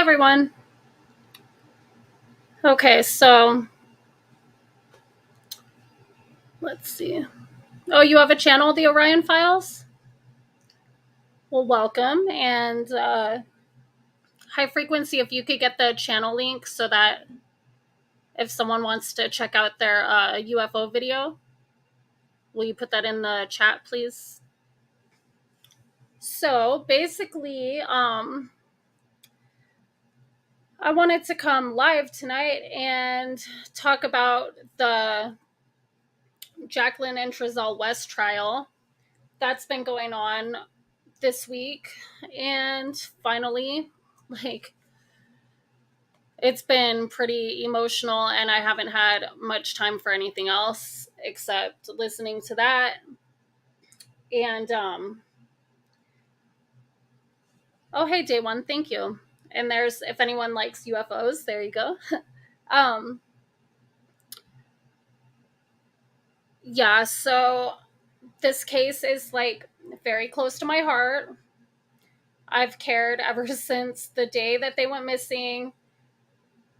everyone. Okay, so let's see. Oh, you have a channel, the Orion Files? Well, welcome. And high frequency, if you could get the channel link so that if someone wants to check out their UFO video, will you put that in the chat, please? So basically, I wanted to come live tonight and talk about the Jacqueline and Trezell West trial that's been going on this week. And finally, like, it's been pretty emotional, and I haven't had much time for anything else except listening to that. And oh, hey, day one, thank you. And there's, if anyone likes UFOs, there you go. um yeah, so this case is like very close to my heart. I've cared ever since the day that they went missing.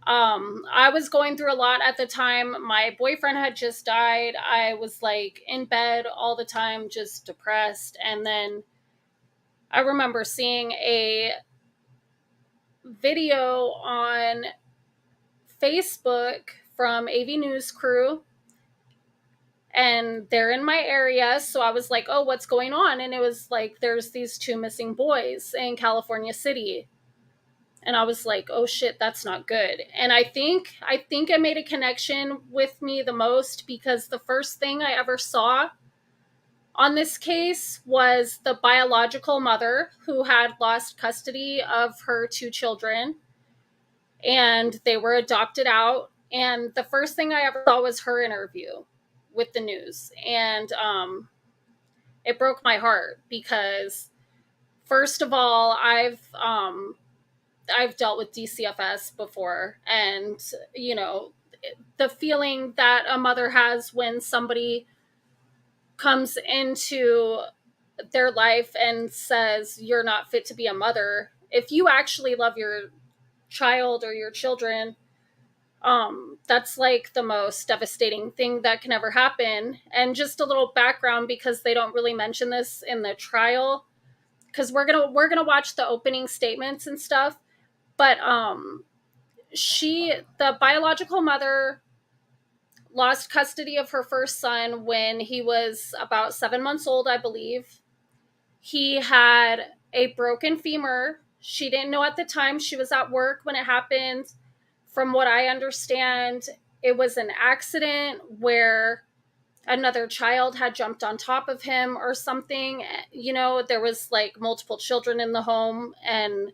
I was going through a lot at the time. My boyfriend had just died. I was like in bed all the time, just depressed. And then I remember seeing a video on Facebook from AV News Crew, and they're in my area. So I was like, oh, what's going on? And it was like, there's these two missing boys in California City. And I was like, oh shit, that's not good. And I think it made a connection with me the most because the first thing I ever saw on this case was the biological mother who had lost custody of her two children, and they were adopted out. And the first thing I ever saw was her interview with the news. And it broke my heart because, first of all, I've dealt with DCFS before, and the feeling that a mother has when somebody comes into their life and says you're not fit to be a mother. If you actually love your child or your children, that's like the most devastating thing that can ever happen. And just a little background, because they don't really mention this in the trial, because we're gonna watch the opening statements and stuff. But the biological mother, lost custody of her first son when he was about 7 months old, I believe. He had a broken femur. She didn't know at the time. She was at work when it happened. From what I understand, it was an accident where another child had jumped on top of him or something. There was like multiple children in the home, and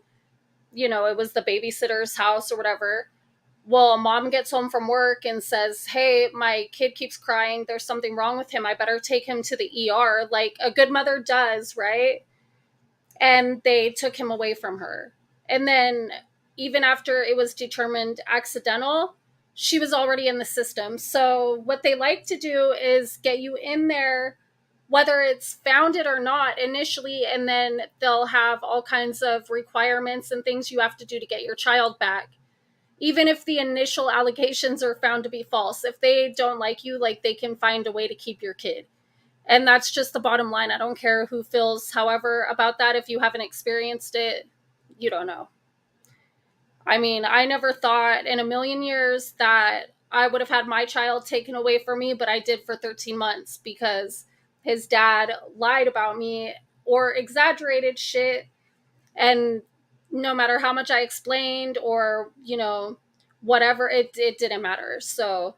it was the babysitter's house or whatever. Well, mom gets home from work and says, hey, my kid keeps crying. There's something wrong with him. I better take him to the ER, like a good mother does, right? And they took him away from her. And then even after it was determined accidental, she was already in the system. So what they like to do is get you in there, whether it's founded or not initially, and then they'll have all kinds of requirements and things you have to do to get your child back. Even if the initial allegations are found to be false, if they don't like you, like, they can find a way to keep your kid. And that's just the bottom line. I don't care who feels however about that. If you haven't experienced it, you don't know. I mean, I never thought in a million years that I would have had my child taken away from me, but I did for 13 months because his dad lied about me or exaggerated shit. And no matter how much I explained or, whatever, it didn't matter. So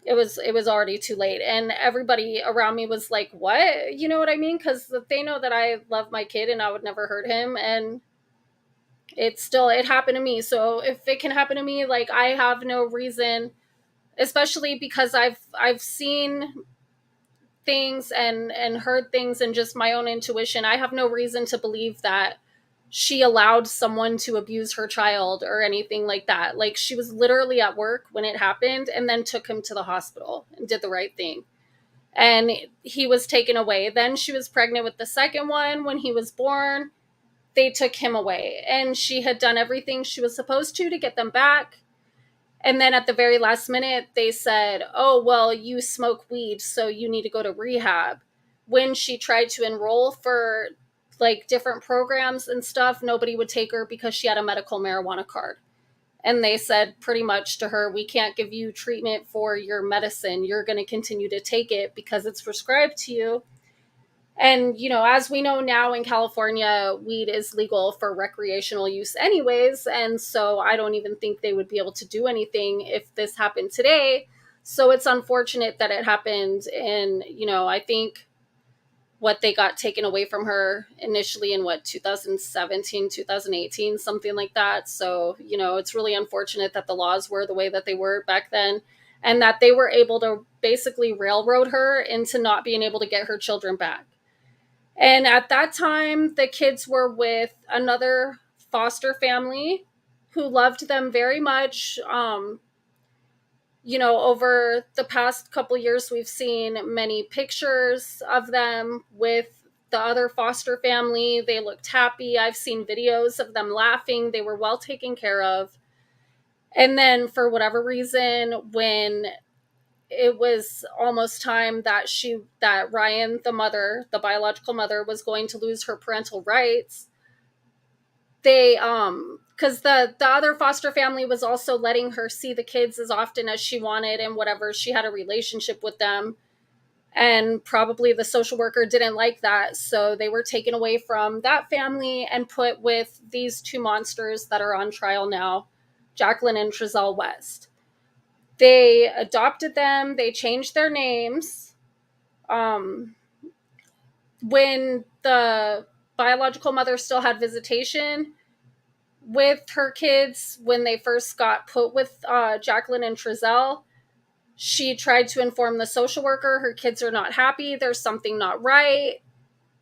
it was already too late. And everybody around me was like, what? You know what I mean? Because they know that I love my kid and I would never hurt him. And it happened to me. So if it can happen to me, like, I have no reason, especially because I've seen things and heard things and just my own intuition. I have no reason to believe that she allowed someone to abuse her child or anything like that. Like, she was literally at work when it happened and then took him to the hospital and did the right thing. And he was taken away. Then she was pregnant with the second one when he was born. they took him away. And she had done everything she was supposed to get them back. And then at the very last minute, they said, oh, well, you smoke weed, so you need to go to rehab. When she tried to enroll for like different programs and stuff, nobody would take her because she had a medical marijuana card. And they said pretty much to her, we can't give you treatment for your medicine. You're going to continue to take it because it's prescribed to you. And, you know, as we know now in California, weed is legal for recreational use anyways. And so I don't even think they would be able to do anything if this happened today. So it's unfortunate that it happened. And, you know, I think what they got taken away from her initially in 2017, 2018, something like that. So, you know, it's really unfortunate that the laws were the way that they were back then, and that they were able to basically railroad her into not being able to get her children back. And at that time, the kids were with another foster family who loved them very much. You know, over the past couple years, we've seen many pictures of them with the other foster family. They looked happy. I've seen videos of them laughing. They were well taken care of. And then for whatever reason, when it was almost time that Ryan, the mother, the biological mother, was going to lose her parental rights, they because the other foster family was also letting her see the kids as often as she wanted and whatever. She had a relationship with them, and probably the social worker didn't like that, so they were taken away from that family and put with these two monsters that are on trial now, Jacqueline and Trezell West. They adopted them. They changed their names. When the biological mother still had visitation with her kids, when they first got put with Jacqueline and Trezell, she tried to inform the social worker her kids are not happy. There's something not right.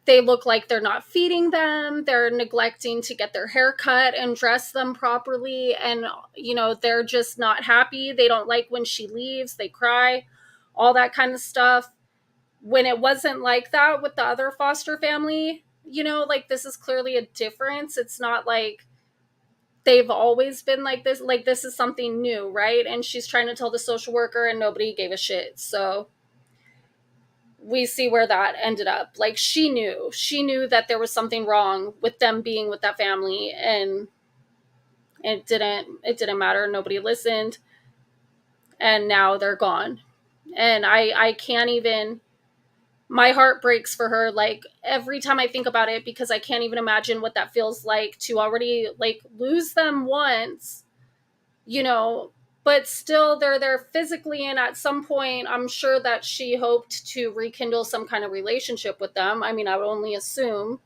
They look like they're not feeding them. They're neglecting to get their hair cut and dress them properly. And, you know, they're just not happy. They don't like when she leaves. They cry, all that kind of stuff. When it wasn't like that with the other foster family, you know, like this is clearly a difference. It's not like they've always been like this. Like this is something new, right? And she's trying to tell the social worker and nobody gave a shit. So we see where that ended up. Like she knew that there was something wrong with them being with that family, and it didn't matter. Nobody listened, and now they're gone. And I can't even, my heart breaks for her, like every time I think about it, because I can't even imagine what that feels like to already like lose them once, you know, but still they're there physically. And at some point, I'm sure that she hoped to rekindle some kind of relationship with them. I mean, I would only assume.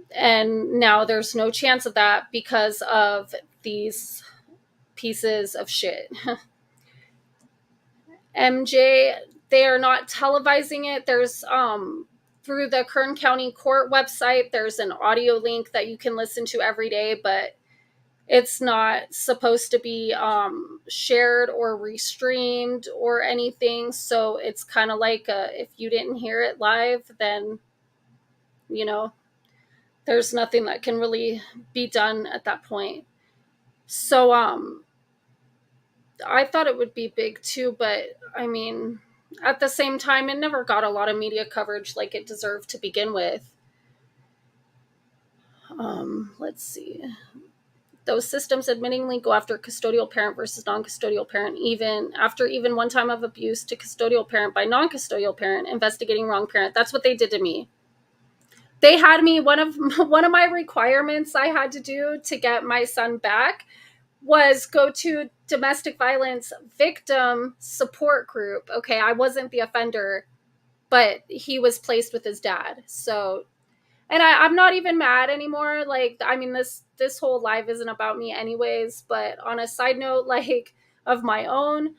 And now there's no chance of that because of these pieces of shit. MJ, they are not televising it. There's through the Kern County Court website, there's an audio link that you can listen to every day, but it's not supposed to be shared or restreamed or anything. So it's kind of like if you didn't hear it live, then, you know, there's nothing that can really be done at that point. So I thought it would be big too, but I mean, at the same time, it never got a lot of media coverage like it deserved to begin with. Let's see. Those systems admittingly go after custodial parent versus non-custodial parent, even after one time of abuse to custodial parent by non-custodial parent investigating wrong parent. That's what they did to me. They had me, one of my requirements I had to do to get my son back was go to domestic violence victim support group. Okay, I wasn't the offender, but he was placed with his dad. So, and I'm not even mad anymore. Like, I mean, this whole live isn't about me anyways, but on a side note, like, of my own,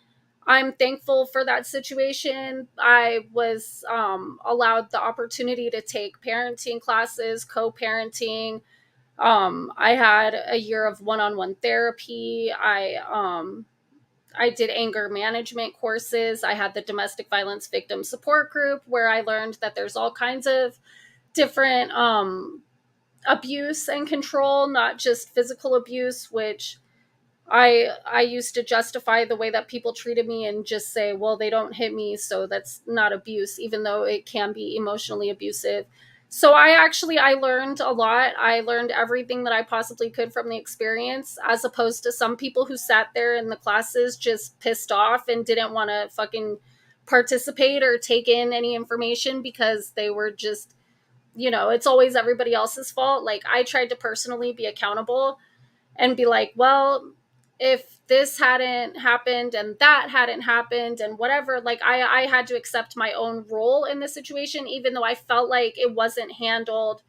I'm thankful for that situation. I was allowed the opportunity to take parenting classes, co-parenting. I had a year of one-on-one therapy. I did anger management courses. I had the domestic violence victim support group where I learned that there's all kinds of different abuse and control, not just physical abuse, which I used to justify the way that people treated me and just say, well, they don't hit me, so that's not abuse, even though it can be emotionally abusive. So I learned a lot. I learned everything that I possibly could from the experience, as opposed to some people who sat there in the classes just pissed off and didn't want to fucking participate or take in any information because they were just, it's always everybody else's fault. Like, I tried to personally be accountable and be like, well, if this hadn't happened and that hadn't happened and whatever, like, I had to accept my own role in the situation, even though I felt like it wasn't handled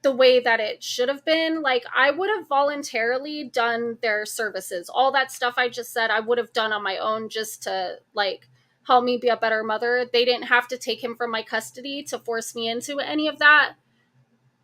the way that it should have been. Like, I would have voluntarily done their services. All that stuff I just said, I would have done on my own just to, like, help me be a better mother. They didn't have to take him from my custody to force me into any of that,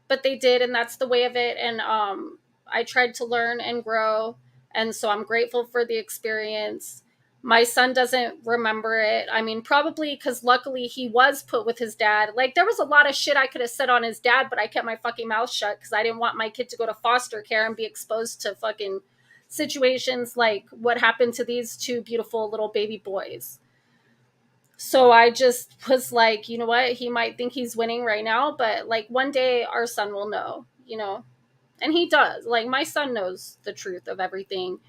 but they did, and that's the way of it. And I tried to learn and grow, and so I'm grateful for the experience. My son doesn't remember it. I mean, probably because luckily he was put with his dad. Like, there was a lot of shit I could have said on his dad, but I kept my fucking mouth shut because I didn't want my kid to go to foster care and be exposed to fucking situations like what happened to these two beautiful little baby boys. So I just was like, you know what? He might think he's winning right now, but like one day our son will know. And he does. Like, my son knows the truth of everything,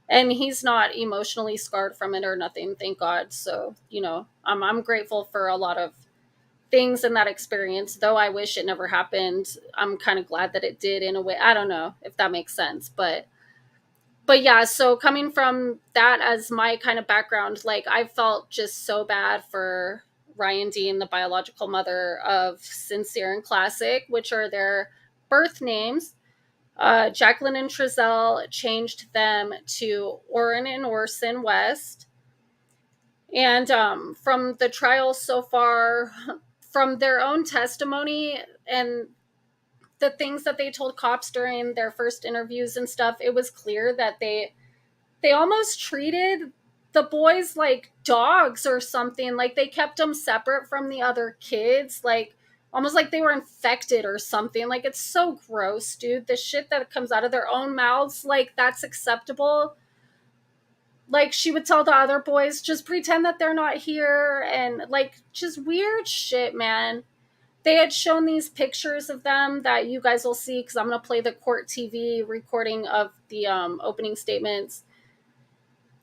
and he's not emotionally scarred from it or nothing, thank God. So, I'm grateful for a lot of things in that experience, though I wish it never happened. I'm kind of glad that it did in a way. I don't know if that makes sense, but yeah, so coming from that as my kind of background, like, I felt just so bad for Ryan Dean, the biological mother of Sincere and Classic, which are their birth names. Jacqueline and Trezell changed them to Orrin and Orson West. And from the trial so far, from their own testimony and the things that they told cops during their first interviews and stuff, it was clear that they almost treated the boys like dogs or something. Like, they kept them separate from the other kids, like almost like they were infected or something. Like, it's so gross, dude. The shit that comes out of their own mouths, like, that's acceptable. Like, she would tell the other boys, just pretend that they're not here, and like, just weird shit, man. They had shown these pictures of them that you guys will see, because I'm going to play the court TV recording of the opening statements.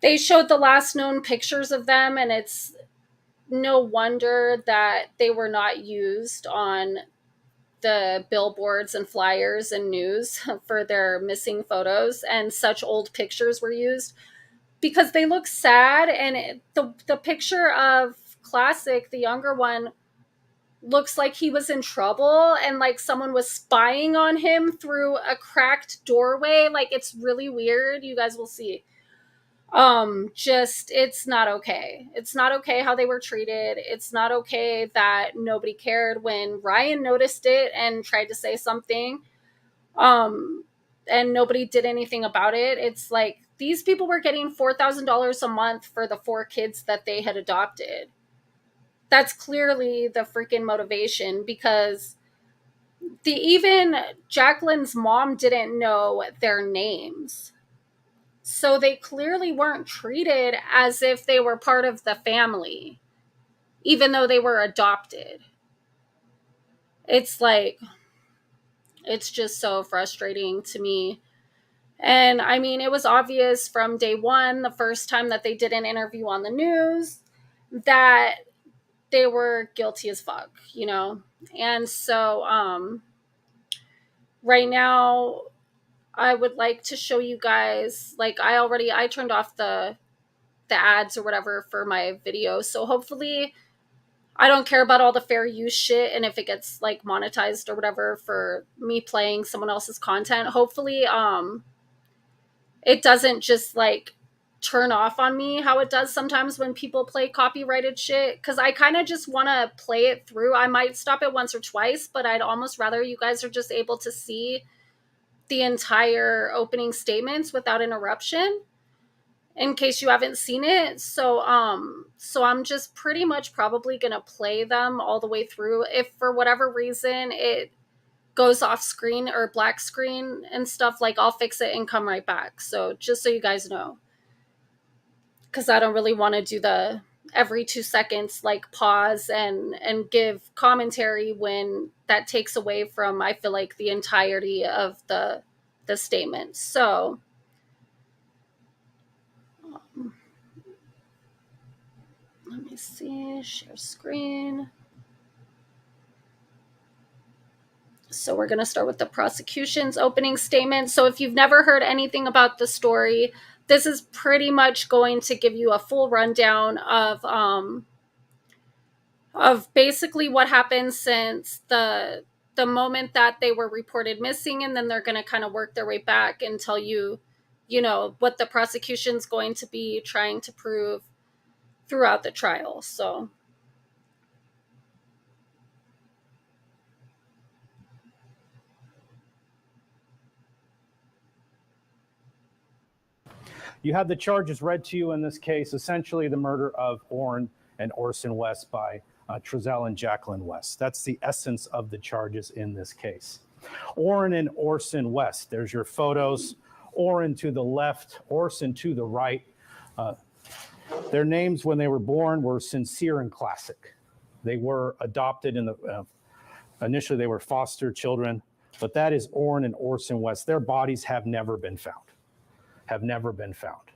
They showed the last known pictures of them, and it's no wonder that they were not used on the billboards and flyers and news for their missing photos, and such old pictures were used because they look sad. And the picture of Classic, the younger one, looks like he was in trouble and like someone was spying on him through a cracked doorway. Like, it's really weird. You guys will see. Just, it's not okay. It's not okay how they were treated. It's not okay that nobody cared when Ryan noticed it and tried to say something. And nobody did anything about it. It's like, these people were getting $4,000 a month for the 4 kids that they had adopted. That's clearly the freaking motivation, because even Jacqueline's mom didn't know their names. So they clearly weren't treated as if they were part of the family, even though they were adopted. It's like, it's just so frustrating to me. And I mean, it was obvious from day one, the first time that they did an interview on the news, that they were guilty as fuck. And so right now, I would like to show you guys, like, I turned off the ads or whatever for my video. So hopefully I don't care about all the fair use shit. And if it gets like monetized or whatever for me playing someone else's content, hopefully it doesn't just like turn off on me how it does sometimes when people play copyrighted shit. Cause I kind of just want to play it through. I might stop it once or twice, but I'd almost rather you guys are just able to see the entire opening statements without interruption, in case you haven't seen it. So I'm just pretty much probably going to play them all the way through. If for whatever reason goes off screen or black screen and stuff, like I'll fix it and come right back. So just so you guys know, because I don't really want to do the every 2 seconds like pause and give commentary when that takes away from, I feel like, the entirety of the statement. So let me see, share screen. So we're going to start with the prosecution's opening statement. So if you've never heard anything about the story, this is pretty much going to give you a full rundown of basically what happened since the moment that they were reported missing, and then they're going to kind of work their way back and tell you, you know, what the prosecution's going to be trying to prove throughout the trial. So you have the charges read to you in this case, essentially the murder of Orrin and Orson West by Trezell and Jacqueline West. That's the essence of the charges in this case. Orrin and Orson West, there's your photos. Orrin to the left, Orson to the right. Their names when they were born were Sincere and Classic. They were adopted in the, initially they were foster children, but that is Orrin and Orson West. Their bodies have never been found. Have never been found.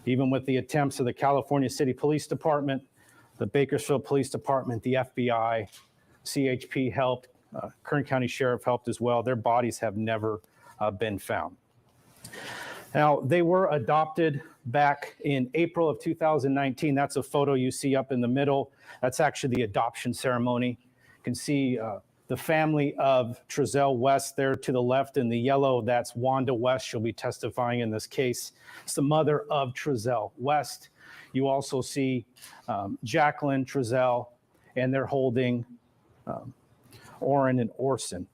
Even with the attempts of the California City Police Department, the Bakersfield Police Department, the FBI, CHP helped, Kern County Sheriff helped as well. Their bodies have never been found. Now, they were adopted back in April of 2019. That's a photo you see up in the middle. That's actually the adoption ceremony. You can see the family of Trezell West there to the left in the yellow. That's Wanda West. She'll be testifying in this case. It's the mother of Trezell West. You also see Jacqueline Trezell, and they're holding Orrin and Orson.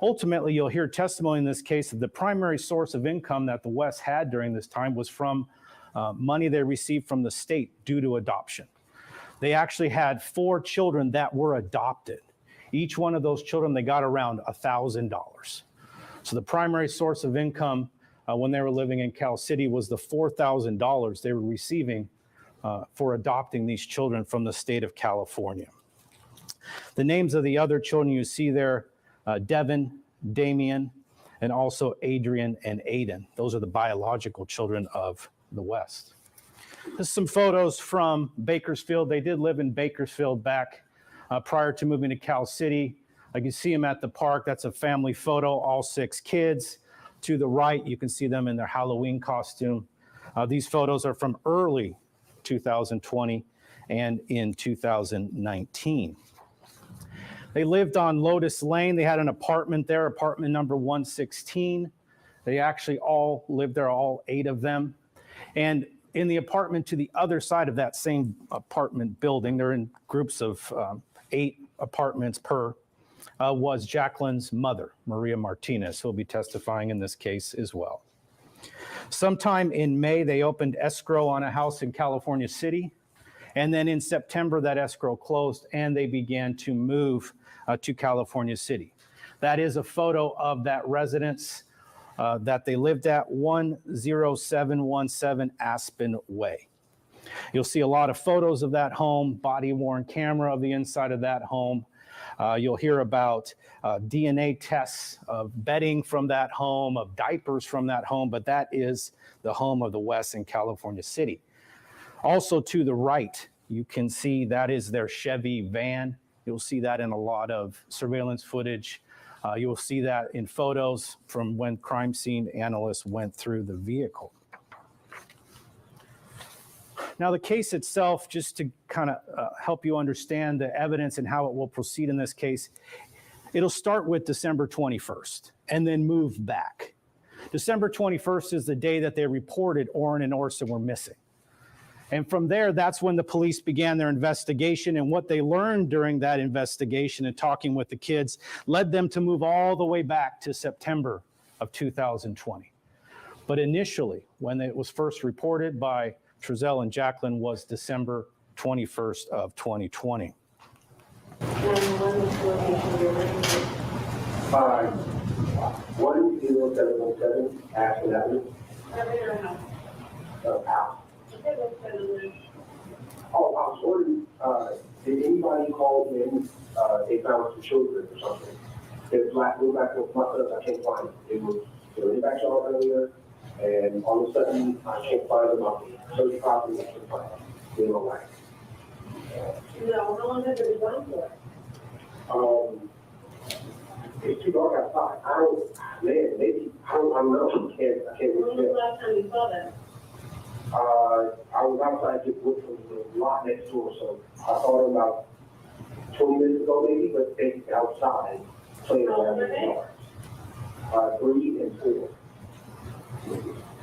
Ultimately, you'll hear testimony in this case that the primary source of income that the Wests had during this time was from money they received from the state due to adoption. They actually had 4 children that were adopted. Each one of those children, they got around $1,000. So the primary source of income when they were living in Cal City was the $4,000 they were receiving for adopting these children from the state of California. The names of the other children you see there, Devin, Damien, and also Adrian and Aiden. Those are the biological children of the West. This is some photos from Bakersfield. They did live in Bakersfield back prior to moving to Cal City. I can see them at the park. That's a family photo, all 6 kids. To the right, you can see them in their Halloween costume. These photos are from early 2020 and in 2019. They lived on Lotus Lane. They had an apartment there, apartment number 116. They actually all lived there, all 8 of them. And in the apartment to the other side of that same apartment building, they're in groups of 8 apartments per, was Jacqueline's mother, Maria Martinez, who will be testifying in this case as well. Sometime in May, they opened escrow on a house in California City. And then in September, that escrow closed and they began to move to California City. That is a photo of that residence that they lived at, 10717 Aspen Way. You'll see a lot of photos of that home, body-worn camera of the inside of that home. You'll hear about DNA tests of bedding from that home, of diapers from that home, but that is the home of the West in California City. Also to the right, you can see that is their Chevy van. You'll see that in a lot of surveillance footage. You'll see that in photos from when crime scene analysts went through the vehicle. Now, the case itself, just to kind of help you understand the evidence and how it will proceed in this case, it'll start with December 21st and then move back. December 21st is the day that they reported Orrin and Orson were missing. And from there, that's when the police began their investigation. And what they learned during that investigation and talking with the kids led them to move all the way back to September of 2020. But initially, when it was first reported by Trezell and Jacqueline, was December 21st of 2020. 1017 Ashland Avenue. House. Oh, I'm sorry. Did anybody call in? They found some children or something. It's black, go back with my son, I can't find it. It was in the backyard earlier, and all of a sudden, I can't find them out there. Search property, I can't find them. They don't like it. No, how long has it been going for? It's too dark outside. Maybe, I don't know. I can't When was the last time you saw that? I was outside just looking from the lot next door, so I saw them about 20 minutes ago maybe, but they outside playing around in the yard. 3 and 4.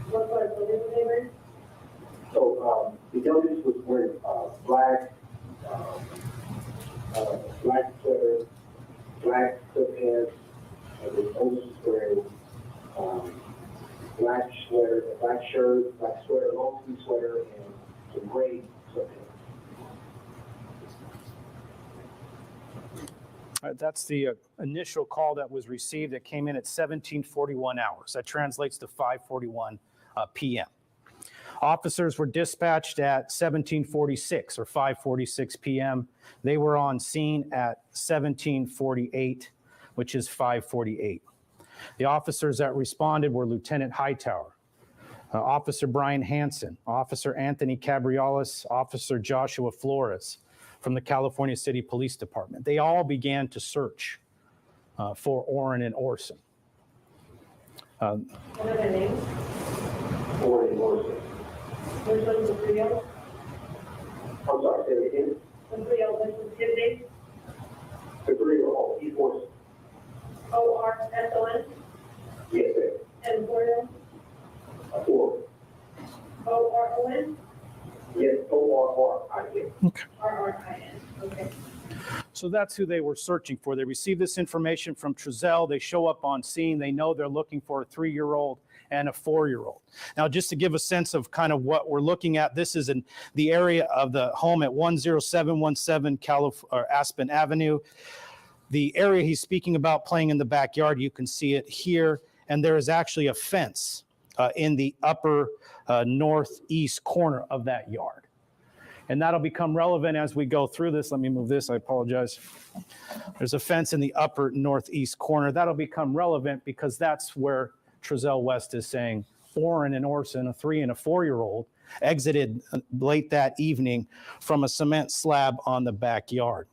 What part of the building they were in? So, the youngest was wearing, black sweater, black sweatpants, and the oldest was wearing, black sweater, black shirt, black sweater, long sleeve sweater, and some gray sweatpants. All right, that's the initial call that was received that came in at 17:41 hours. That translates to 5:41 p.m. Officers were dispatched at 17:46 or 5:46 p.m. They were on scene at 17:48, which is 5:48. The officers that responded were Lieutenant Hightower, Officer Brian Hansen, Officer Anthony Cabriolas, Officer Joshua Flores from the California City Police Department. They all began to search for Orrin and Orson. What are their names? Orrin and Orson. Which one's the trio? I'm sorry, say it again. The trio, which is his name? The 3 are all, he's Orson. O-R-S-O-N? Yes, sir. And Florida? 4. O-R-O-N? Yes, O-R-R-I-N. R-R-I-N, okay. So that's who they were searching for. They received this information from Trezell. They show up on scene. They know they're looking for a 3-year-old and a 4-year-old. Now, just to give a sense of kind of what we're looking at, this is in the area of the home at 10717 Aspen Avenue. The area he's speaking about playing in the backyard, you can see it here. And there is actually a fence in the upper northeast corner of that yard. And that'll become relevant as we go through this. Let me move this, I apologize. There's a fence in the upper northeast corner. That'll become relevant because that's where Trezell West is saying Orrin and Orson, a 3 and a 4-year-old, exited late that evening from a cement slab on the backyard.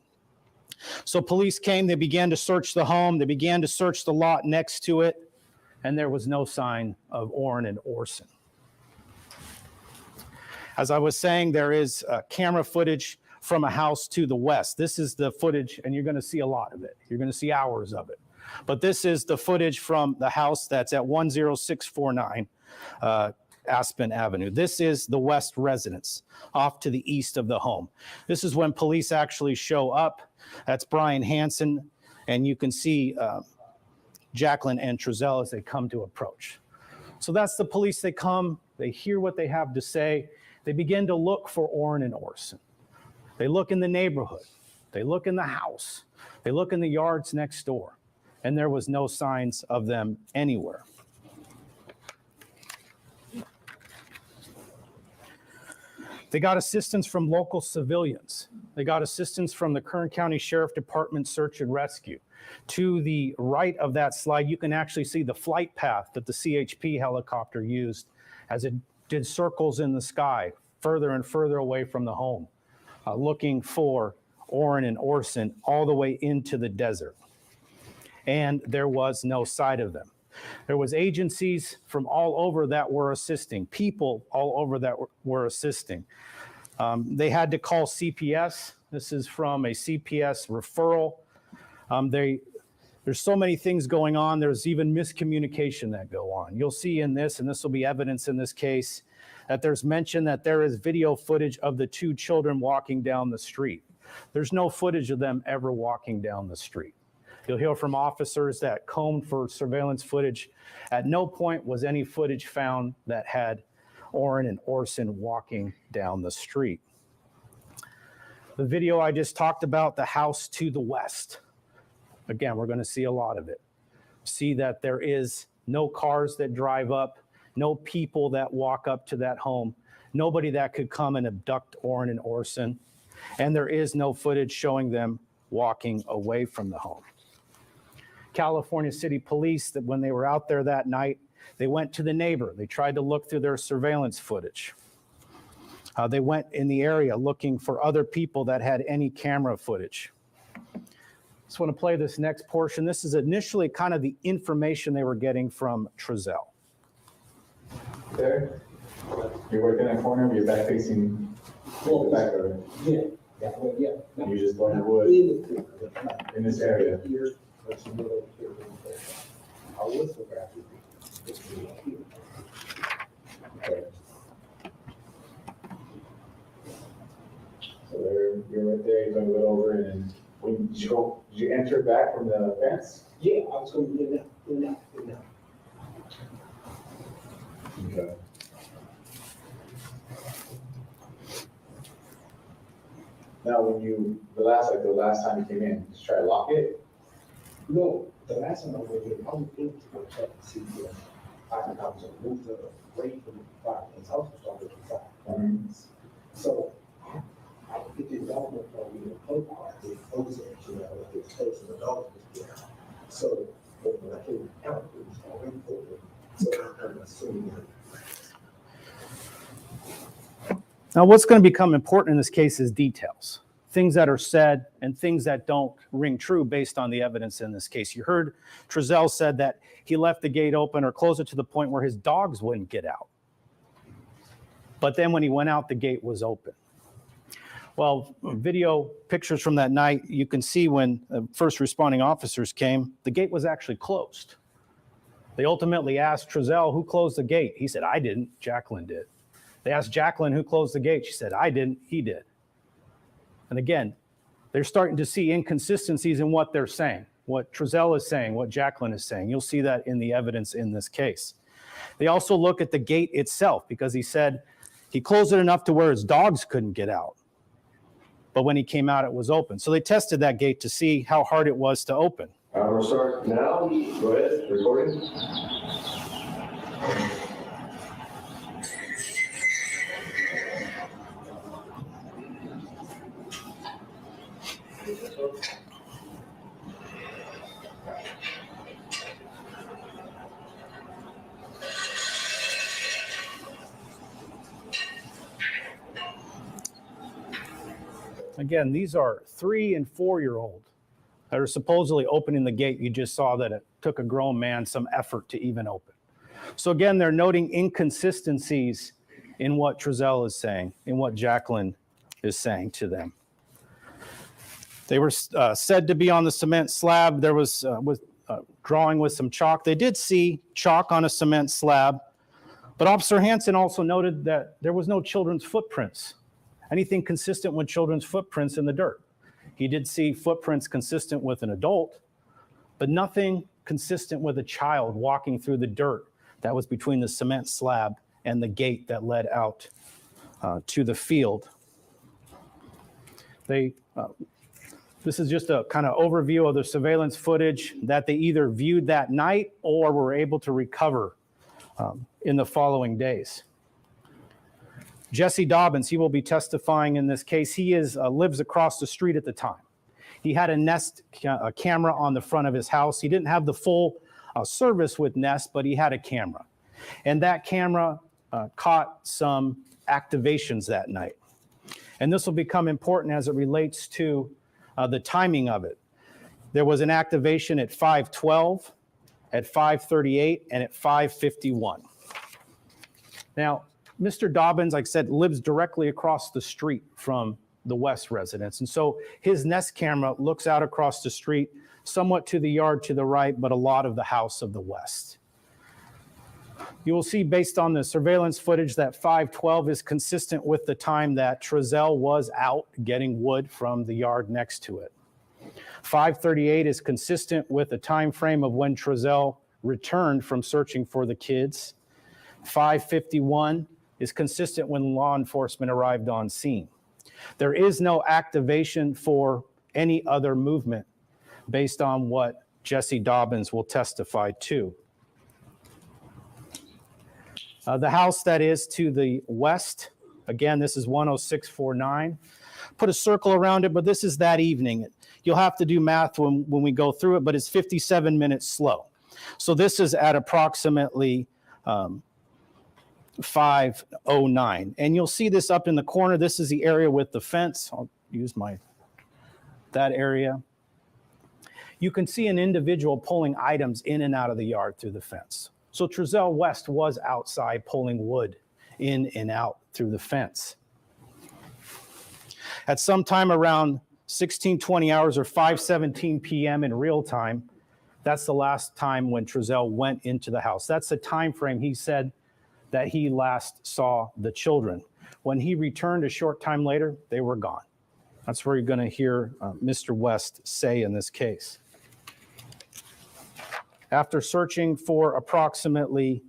So police came, they began to search the home, they began to search the lot next to it, and there was no sign of Orrin and Orson. As I was saying, there is camera footage from a house to the west. This is the footage, and you're going to see a lot of it. You're going to see hours of it. But this is the footage from the house that's at 10649 Aspen Avenue. This is the west residence off to the east of the home. This is when police actually show up. That's Brian Hansen, and you can see Jacqueline and Trezell as they come to approach. So that's the police. They come, they hear what they have to say. They begin to look for Orrin and Orson. They look in the neighborhood. They look in the house. They look in the yards next door. And there was no signs of them anywhere. They got assistance from local civilians. They got assistance from the Kern County Sheriff Department Search and Rescue. To the right of that slide, you can actually see the flight path that the CHP helicopter used as it did circles in the sky, further and further away from the home, looking for Orrin and Orson all the way into the desert. And there was no sight of them. There was agencies from all over that were assisting, people all over that were assisting. They had to call CPS. This is from a CPS referral. There's so many things going on. There's even miscommunication that go on. You'll see in this, and this will be evidence in this case, that there's mention that there is video footage of the 2 children walking down the street. There's no footage of them ever walking down the street. You'll hear from officers that combed for surveillance footage. At no point was any footage found that had Orrin and Orson walking down the street. The video I just talked about, the house to the west. Again, we're going to see a lot of it. see that there is no cars that drive up, no people that walk up to that home, nobody that could come and abduct Orrin and Orson, and there is no footage showing them walking away from the home. California City Police, that when they were out there that night, they went to the neighbor. They tried to look through their surveillance footage. They went in the area looking for other people that had any camera footage. Just want to play this next portion. This is initially kind of the information they were getting from Trezell. There, you work in that corner, you're back facing the back of it. Yeah, yeah, well, yeah. No, You just going to wood in this area. Here, but you know, here, I was so happy. Okay. So there, you're right there, you're going to go over and when did you enter back from the fence? Yeah, I was gonna get that. Okay. Now, the last time you came in, did you try to lock it? No, the last time I was here, I was able to go check and see if I was moved away from the fireplace. I was starting to fire. So I would get the dog from me in the poke part, the close it, you know, like it's close and the dog was there. So when I came out, it was already open. So I'm assuming that. Now, what's going to become important in this case is details, things that are said and things that don't ring true based on the evidence in this case. You heard Trezell said that he left the gate open or closed it to the point where his dogs wouldn't get out. But then when he went out, the gate was open. Well, video pictures from that night, you can see when first responding officers came, the gate was actually closed. They ultimately asked Trezell, who closed the gate? He said, I didn't, Jacqueline did. They asked Jacqueline who closed the gate. She said, I didn't, he did. And again, they're starting to see inconsistencies in what they're saying, what Trezell is saying, what Jacqueline is saying. You'll see that in the evidence in this case. They also look at the gate itself because he said he closed it enough to where his dogs couldn't get out. But when he came out, it was open. So they tested that gate to see how hard it was to open. We'll start now. Go ahead, recording. Again, these are 3- and 4-year-old that are supposedly opening the gate. You just saw that it took a grown man some effort to even open. So again, they're noting inconsistencies in what Trezell is saying, in what Jacqueline is saying to them. They were said to be on the cement slab. There was drawing with some chalk. They did see chalk on a cement slab, but Officer Hansen also noted that there was no children's footprints, anything consistent with children's footprints in the dirt. He did see footprints consistent with an adult, but nothing consistent with a child walking through the dirt that was between the cement slab and the gate that led out to the field. This is just a kind of overview of the surveillance footage that they either viewed that night or were able to recover in the following days. Jesse Dobbins, he will be testifying in this case. He lives across the street at the time. He had a Nest camera on the front of his house. He didn't have the full service with Nest, but he had a camera. And that camera caught some activations that night. And this will become important as it relates to the timing of it. There was an activation at 5:12, at 5:38, and at 5:51. Now, Mr. Dobbins, like I said, lives directly across the street from the West residence. And so his Nest camera looks out across the street, somewhat to the yard to the right, but a lot of the house of the West. You will see based on the surveillance footage that 5:12 is consistent with the time that Trezell was out getting wood from the yard next to it. 5:38 is consistent with the time frame of when Trezell returned from searching for the kids. 5:51 is consistent when law enforcement arrived on scene. There is no activation for any other movement based on what Jesse Dobbins will testify to. The house that is to the west, again, this is 10649. Put a circle around it, but this is that evening. You'll have to do math when we go through it, but it's 57 minutes slow. So this is at approximately 5:09. And you'll see this up in the corner. This is the area with the fence. I'll use that area. You can see an individual pulling items in and out of the yard through the fence. So Trezell West was outside pulling wood in and out through the fence. At some time around 16:20 hours or 5:17 p.m. in real time, that's the last time when Trezell went into the house. That's the time frame he said that he last saw the children. When he returned a short time later, they were gone. That's where you're going to hear Mr. West say in this case. After searching for approximately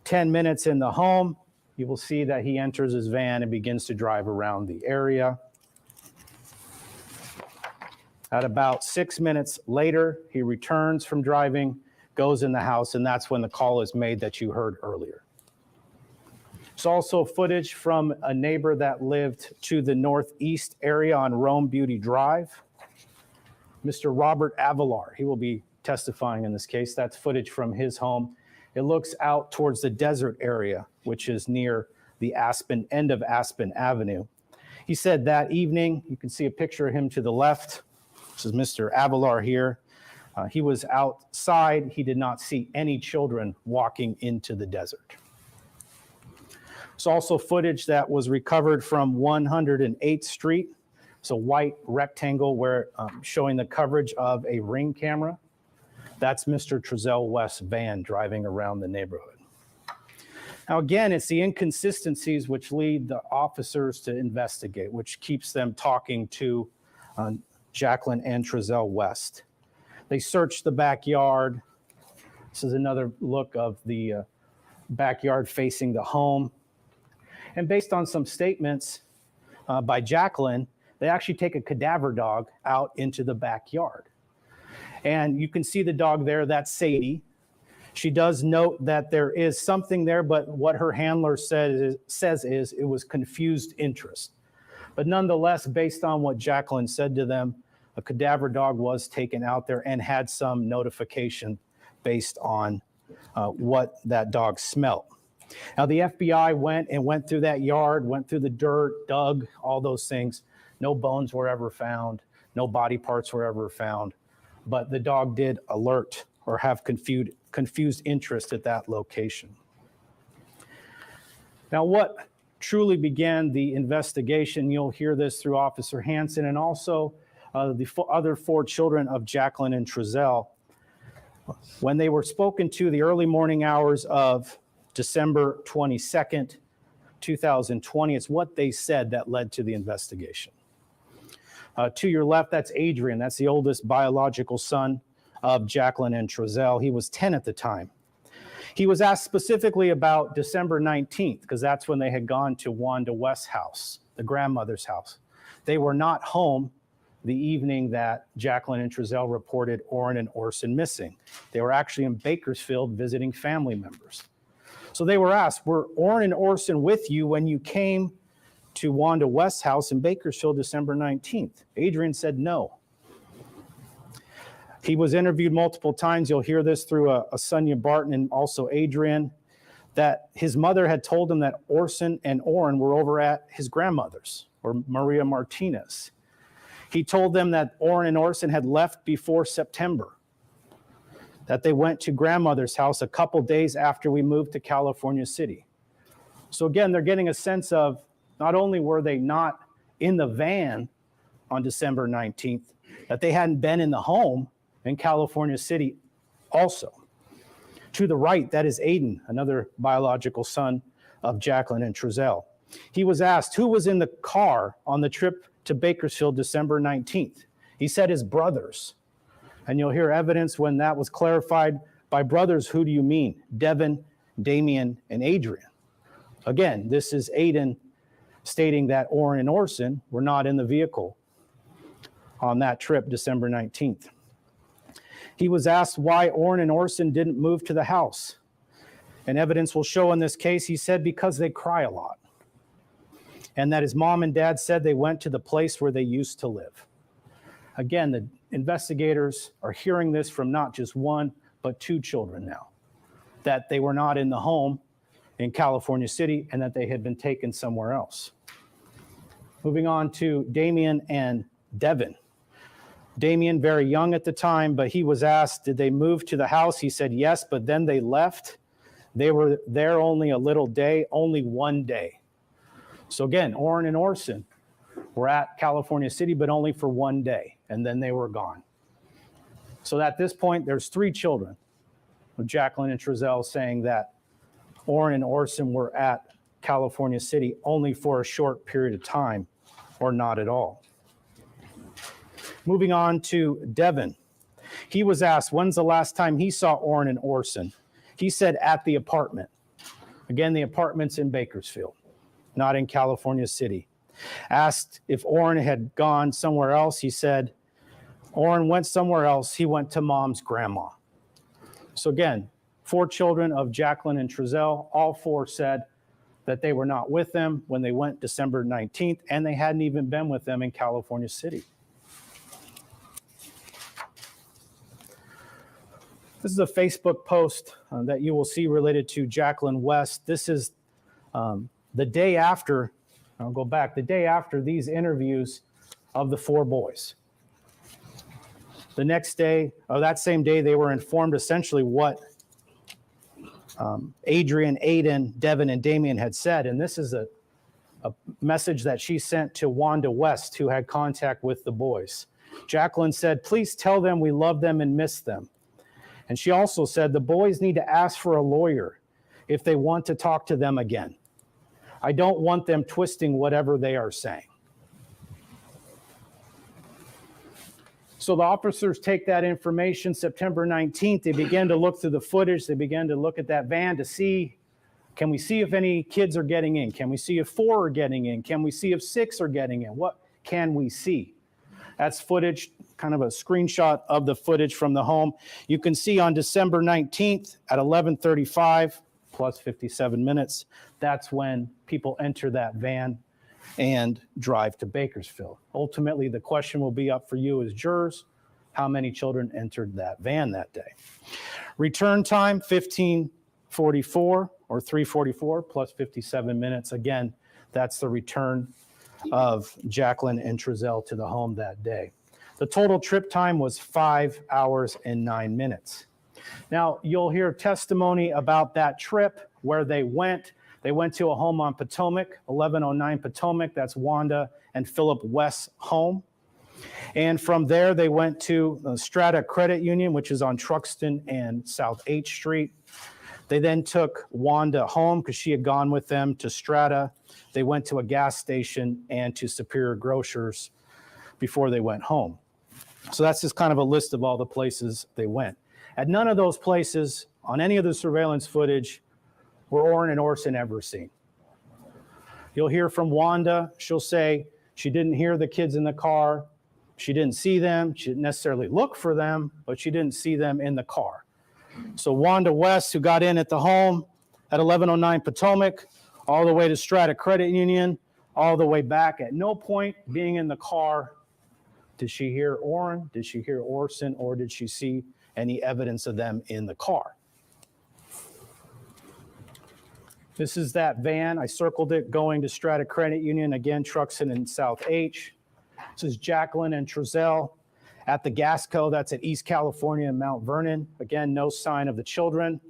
10 minutes in the home, you will see that he enters his van and begins to drive around the area. At about 6 minutes later, he returns from driving, goes in the house, and that's when the call is made that you heard earlier. There's also footage from a neighbor that lived to the northeast area on Rome Beauty Drive. Mr. Robert Avalar, he will be testifying in this case. That's footage from his home. It looks out towards the desert area, which is near the end of Aspen Avenue. He said that evening, you can see a picture of him to the left. This is Mr. Avalar here. He was outside. He did not see any children walking into the desert. There's also footage that was recovered from 108th Street. It's a white rectangle where showing the coverage of a Ring camera. That's Mr. Trezell West's van driving around the neighborhood. Now, again, it's the inconsistencies which lead the officers to investigate, which keeps them talking to Jacqueline and Trezell West. They search the backyard. This is another look of the backyard facing the home. And based on some statements by Jacqueline, they actually take a cadaver dog out into the backyard. And you can see the dog there, that's Sadie. She does note that there is something there, but what her handler says is it was confused interest. But nonetheless, based on what Jacqueline said to them, a cadaver dog was taken out there and had some notification based on what that dog smelled. Now, the FBI went through that yard, went through the dirt, dug, all those things. No bones were ever found. No body parts were ever found. But the dog did alert or have confused interest at that location. Now, what truly began the investigation, you'll hear this through Officer Hansen and also the other 4 children of Jacqueline and Trezell. When they were spoken to the early morning hours of December 22nd, 2020, it's what they said that led to the investigation. To your left, that's Adrian. That's the oldest biological son of Jacqueline and Trezell. He was 10 at the time. He was asked specifically about December 19th, because that's when they had gone to Wanda West's house, the grandmother's house. They were not home the evening that Jacqueline and Trezell reported Orrin and Orson missing. They were actually in Bakersfield visiting family members. So they were asked, were Orrin and Orson with you when you came to Wanda West's house in Bakersfield December 19th? Adrian said no. He was interviewed multiple times. You'll hear this through a Sonia Barton and also Adrian, that his mother had told him that Orson and Orrin were over at his grandmother's, or Maria Martinez. He told them that Orrin and Orson had left before September, that they went to grandmother's house a couple days after we moved to California City. So again, they're getting a sense of not only were they not in the van on December 19th, that they hadn't been in the home in California City also. To the right, that is Aiden, another biological son of Jacqueline and Trezell. He was asked who was in the car on the trip to Bakersfield December 19th. He said his brothers. And you'll hear evidence when that was clarified. By brothers, who do you mean? Devin, Damian, and Adrian. Again, this is Aiden stating that Orrin and Orson were not in the vehicle on that trip December 19th. He was asked why Orrin and Orson didn't move to the house. And evidence will show in this case, he said because they cry a lot. And that his mom and dad said they went to the place where they used to live. Again, the investigators are hearing this from not just one, but two children now, that they were not in the home in California City and that they had been taken somewhere else. Moving on to Damien and Devin. Damien, very young at the time, but he was asked, did they move to the house? He said yes, but then they left. They were there only a little day, only one day. So again, Orrin and Orson were at California City, but only for one day, and then they were gone. So at this point, there's three children of Jacqueline and Trezell saying that Orrin and Orson were at California City only for a short period of time, or not at all. Moving on to Devin. He was asked, when's the last time he saw Orrin and Orson? He said at the apartment. Again, the apartment's in Bakersfield, not in California City. Asked if Orrin had gone somewhere else, he said, Orrin went somewhere else. He went to mom's grandma. So again, four children of Jacqueline and Trezell, all four said that they were not with them when they went December 19th, and they hadn't even been with them in California City. This is a Facebook post that you will see related to Jacqueline West. This is the day after, I'll go back, the day after these interviews of the four boys. The next day, or that same day, they were informed essentially what Adrian, Aiden, Devin, and Damien had said. And this is a message that she sent to Wanda West, who had contact with the boys. Jacqueline said, please tell them we love them and miss them. And she also said, the boys need to ask for a lawyer if they want to talk to them again. I don't want them twisting whatever they are saying. So the officers take that information September 19th. They began to look through the footage. They began to look at that van to see, can we see if any kids are getting in? Can we see if 4 are getting in? Can we see if 6 are getting in? What can we see? That's footage, kind of a screenshot of the footage from the home. You can see on December 19th at 11:35 plus 57 minutes, that's when people enter that van and drive to Bakersfield. Ultimately, the question will be up for you as jurors, how many children entered that van that day? Return time, 15:44 or 3:44 plus 57 minutes. Again, that's the return of Jacqueline and Trezell to the home that day. The total trip time was 5 hours and 9 minutes. Now, you'll hear testimony about that trip, where they went. They went to a home on Potomac, 1109 Potomac. That's Wanda and Philip West's home. And from there, they went to Strata Credit Union, which is on Truxton and South H Street. They then took Wanda home because she had gone with them to Strata. They went to a gas station and to Superior Grocers before they went home. So that's just kind of a list of all the places they went. At none of those places, on any of the surveillance footage, were Orrin and Orson ever seen. You'll hear from Wanda. She'll say she didn't hear the kids in the car. She didn't see them. She didn't necessarily look for them, but she didn't see them in the car. So Wanda West, who got in at the home at 1109 Potomac, all the way to Strata Credit Union, all the way back, at no point being in the car did she hear Orrin, did she hear Orson, or did she see any evidence of them in the car. This is that van. I circled it going to Strata Credit Union, again, Truxton and South H. This is Jacqueline and Trezell at the Gasco. That's at East California and Mount Vernon. Again, no sign of the children.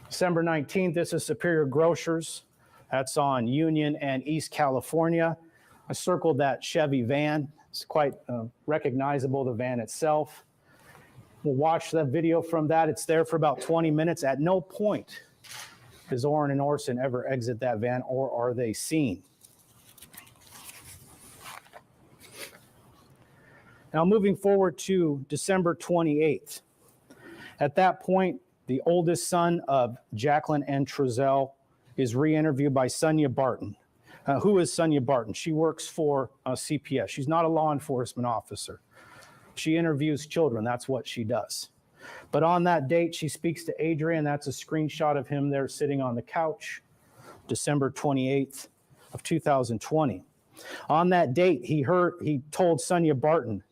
December 19th, this is Superior Grocers. That's on Union and East California. I circled that Chevy van. It's quite recognizable, the van itself. We'll watch the video from that. It's there for about 20 minutes. At no point does Orrin and Orson ever exit that van, or are they seen? Now, moving forward to December 28th. At that point, the oldest son of Jacqueline and Trezell is re-interviewed by Sonia Barton. Who is Sonia Barton? She works for CPS. She's not a law enforcement officer. She interviews children. That's what she does. But on that date, she speaks to Adrian. That's a screenshot of him there sitting on the couch, December 28th of 2020. On that date, he told Sonia Barton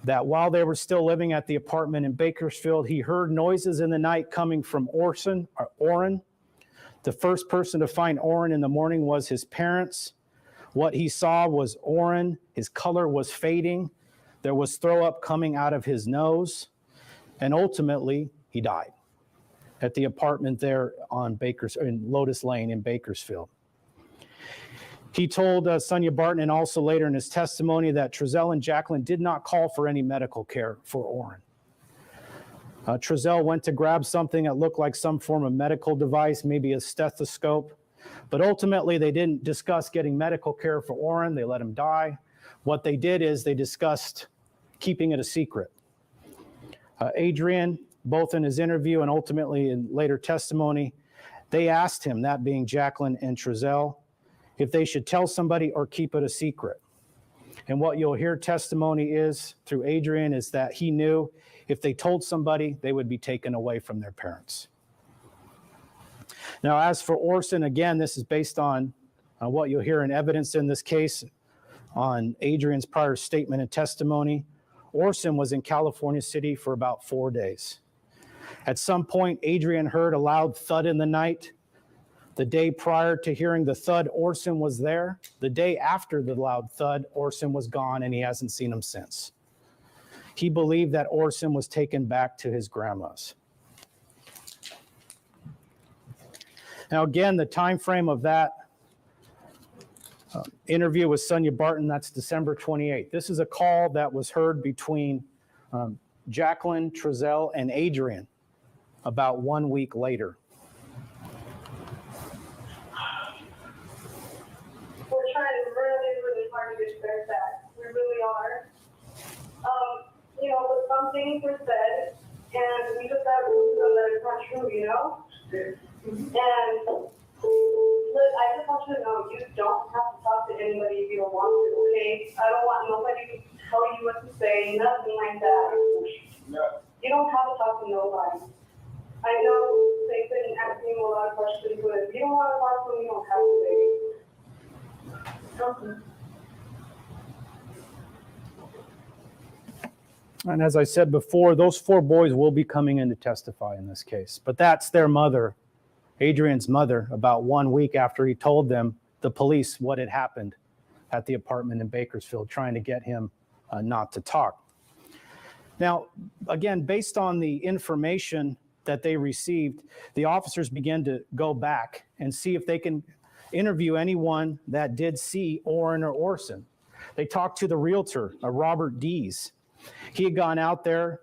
that while they were still living at the apartment in Bakersfield, he heard noises in the night coming from Orrin. The first person to find Orrin in the morning was his parents. What he saw was Orrin. His color was fading. There was throw up coming out of his nose. And ultimately, he died at the apartment there on in Lotus Lane in Bakersfield. He told Sonia Barton, and also later in his testimony, that Trezell and Jacqueline did not call for any medical care for Orrin. Trezell went to grab something that looked like some form of medical device, maybe a stethoscope, but ultimately they didn't discuss getting medical care for Orrin. They let him die. What they did is they discussed keeping it a secret. Adrian, both in his interview and ultimately in later testimony, they asked him, that being Jacqueline and Trezell, if they should tell somebody or keep it a secret. And what you'll hear testimony is through Adrian is that he knew if they told somebody, they would be taken away from their parents. Now, as for Orson, again, this is based on what you'll hear in evidence in this case on Adrian's prior statement and testimony. Orson was in California City for about 4 days. At some point, Adrian heard a loud thud in the night. The day prior to hearing the thud, Orson was there. The day after the loud thud, Orson was gone and he hasn't seen him since. He believed that Orson was taken back to his grandma's. Now again, the time frame of that interview with Sonia Barton, that's December 28th. This is a call that was heard between Jacqueline, Trezell, and Adrian about 1 week later. We're trying really hard to get there back. We really are. But some things were said, and we just got to prove them that it's not true, you know? And look, I just want you to know, you don't have to talk to anybody if you don't want to, okay? I don't want nobody to tell you what to say, nothing like that. You don't have to talk to nobody. I know they've been asking you a lot of questions, but if you don't want to talk to them, you don't have to, baby. And as I said before, those 4 boys will be coming in to testify in this case. But that's their mother, Adrian's mother, about 1 week after he told them, the police, what had happened at the apartment in Bakersfield, trying to get him not to talk. Now, again, based on the information that they received, the officers began to go back and see if they can interview anyone that did see Orrin or Orson. They talked to the realtor, Robert Dees. He had gone out there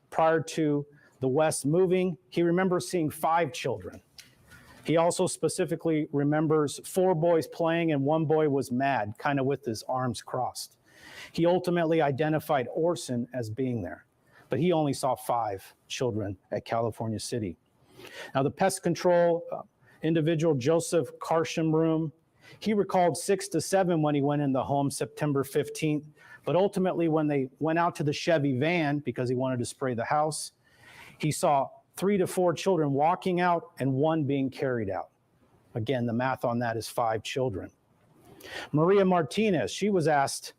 prior to the West moving. He remembers seeing 5 children. He also specifically remembers 4 boys playing and 1 boy was mad, kind of with his arms crossed. He ultimately identified Orson as being there, but he only saw 5 children at California City. Now, the pest control individual, Joseph Karsham, he recalled 6 to 7 when he went in the home September 15th, but ultimately when they went out to the Chevy van, because he wanted to spray the house, he saw 3 to 4 children walking out and 1 being carried out. Again, the math on that is 5 children. Maria Martinez, she was asked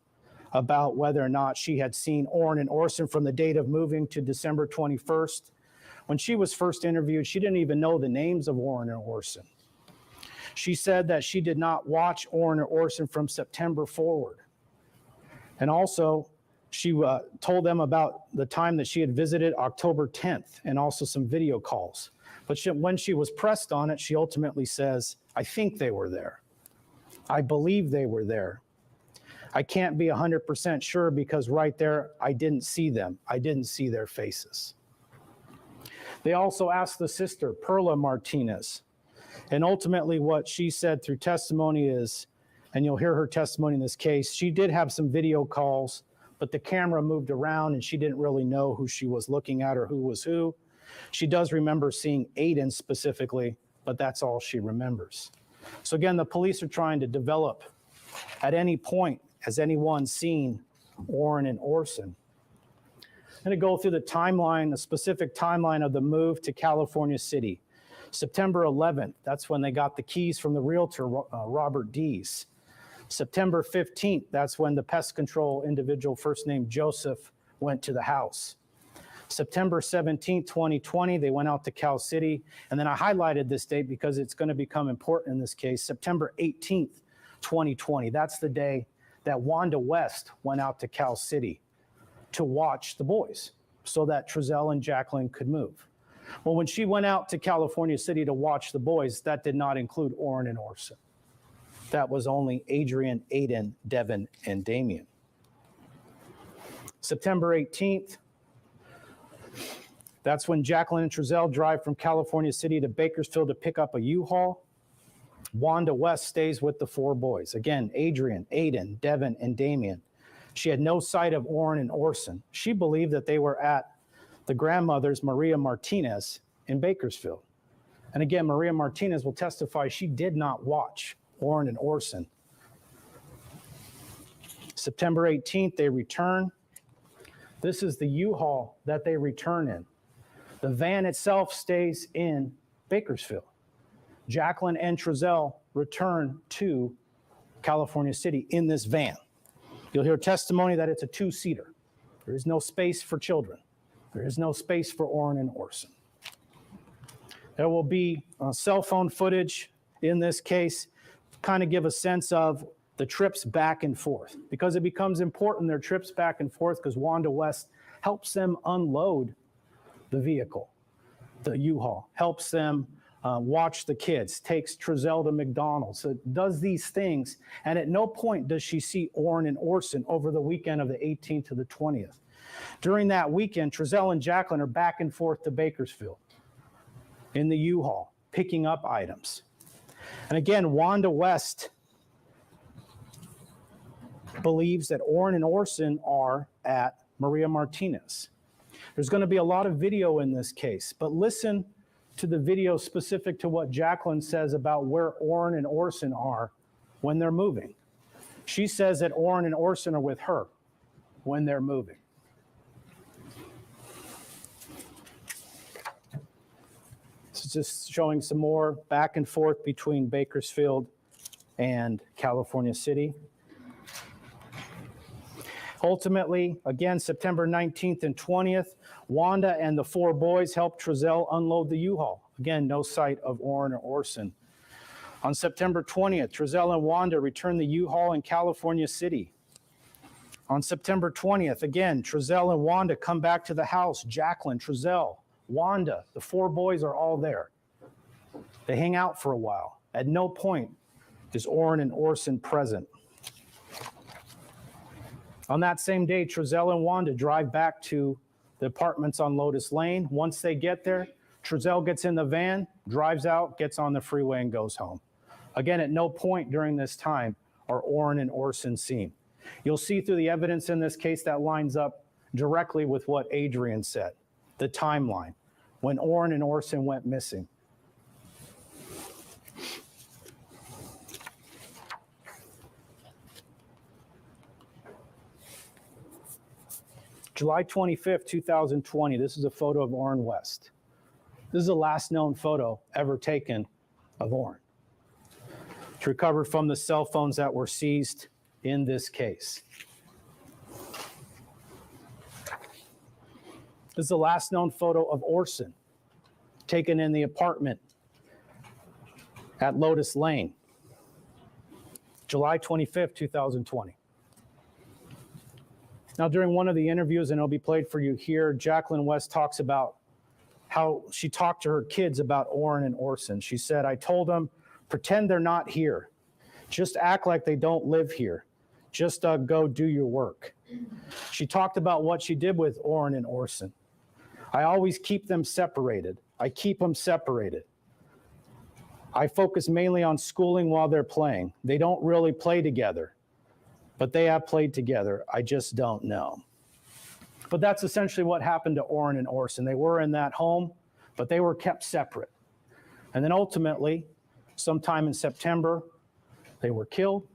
about whether or not she had seen Orrin and Orson from the date of moving to December 21st. When she was first interviewed, she didn't even know the names of Orrin and Orson. She said that she did not watch Orrin or Orson from September forward. And also, she told them about the time that she had visited October 10th and also some video calls. But when she was pressed on it, she ultimately says, I think they were there. I believe they were there. I can't be 100% sure because right there, I didn't see them. I didn't see their faces. They also asked the sister, Perla Martinez. And ultimately what she said through testimony is, and you'll hear her testimony in this case, she did have some video calls, but the camera moved around and she didn't really know who she was looking at or who was who. She does remember seeing Aiden specifically, but that's all she remembers. So again, the police are trying to develop at any point, has anyone seen Orrin and Orson? going to go through the timeline, the specific timeline of the move to California City. September 11th, that's when they got the keys from the realtor, Robert Dees. September 15th, that's when the pest control individual, first name Joseph, went to the house. September 17th, 2020, they went out to Cal City. And then I highlighted this date because it's going to become important in this case. September 18th, 2020, that's the day that Wanda West went out to Cal City to watch the boys so that Trezell and Jacqueline could move. Well, when she went out to California City to watch the boys, that did not include Orrin and Orson. That was only Adrian, Aiden, Devin, and Damien. September 18th, that's when Jacqueline and Trezell drive from California City to Bakersfield to pick up a U-Haul. Wanda West stays with the four boys. Again, Adrian, Aiden, Devin, and Damien. She had no sight of Orrin and Orson. She believed that they were at the grandmother's, Maria Martinez, in Bakersfield. And again, Maria Martinez will testify she did not watch Orrin and Orson. September 18th, they return. This is the U-Haul that they return in. The van itself stays in Bakersfield. Jacqueline and Trezell return to California City in this van. You'll hear testimony that it's a two-seater. There is no space for children. There is no space for Orrin and Orson. There will be cell phone footage in this case, kind of give a sense of the trips back and forth, because it becomes important, their trips back and forth, because Wanda West helps them unload the vehicle, the U-Haul, helps them watch the kids, takes Trezell to McDonald's, so does these things, and at no point does she see Orrin and Orson over the weekend of the 18th to the 20th. During that weekend, Trezell and Jacqueline are back and forth to Bakersfield in the U-Haul, picking up items. And again, Wanda West believes that Orrin and Orson are at Maria Martinez. There's going to be a lot of video in this case, but listen to the video specific to what Jacqueline says about where Orrin and Orson are when they're moving. She says that Orrin and Orson are with her when they're moving. This is just showing some more back and forth between Bakersfield and California City. Ultimately, again, September 19th and 20th, Wanda and the four boys helped Trezell unload the U-Haul. Again, no sight of Orrin or Orson. On September 20th, Trezell and Wanda returned the U-Haul in California City. On September 20th, again, Trezell and Wanda come back to the house. Jacqueline, Trezell, Wanda, the four boys are all there. They hang out for a while. At no point is Orrin and Orson present. On that same day, Trezell and Wanda drive back to the apartments on Lotus Lane. Once they get there, Trezell gets in the van, drives out, gets on the freeway, and goes home. Again, at no point during this time are Orrin and Orson seen. You'll see through the evidence in this case that lines up directly with what Adrian said, the timeline, when Orrin and Orson went missing. July 25th, 2020, this is a photo of Orrin West. This is the last known photo ever taken of Orrin. It's recovered from the cell phones that were seized in this case. This is the last known photo of Orson, taken in the apartment at Lotus Lane, July 25th, 2020. Now, during one of the interviews, and it'll be played for you here, Jacqueline West talks about how she talked to her kids about Orrin and Orson. She said, "I told them, pretend they're not here. Just act like they don't live here. Just go do your work." She talked about what she did with Orrin and Orson. "I always keep them separated. I keep them separated. I focus mainly on schooling while they're playing. They don't really play together. But they have played together. I just don't know." But that's essentially what happened to Orrin and Orson. They were in that home, but they were kept separate. And then ultimately, sometime in September, they were killed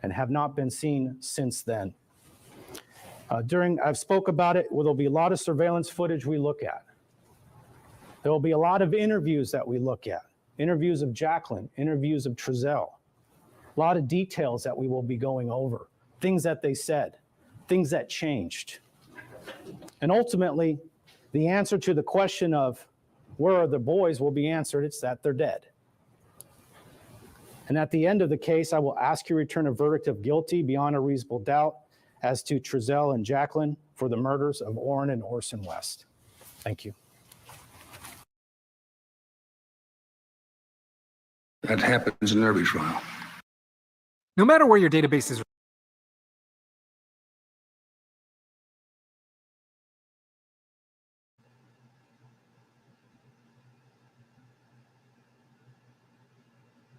and have not been seen since then. I've spoke about it, there'll be a lot of surveillance footage we look at. There will be a lot of interviews that we look at. Interviews of Jacqueline, interviews of Trezell. A lot of details that we will be going over. Things that they said, things that changed. And ultimately, the answer to the question of where are the boys will be answered. It's that they're dead. And at the end of the case, I will ask you to return a verdict of guilty beyond a reasonable doubt as to Trezell and Jacqueline for the murders of Orrin and Orson West. Thank you. That happens in every trial. No matter where your database is.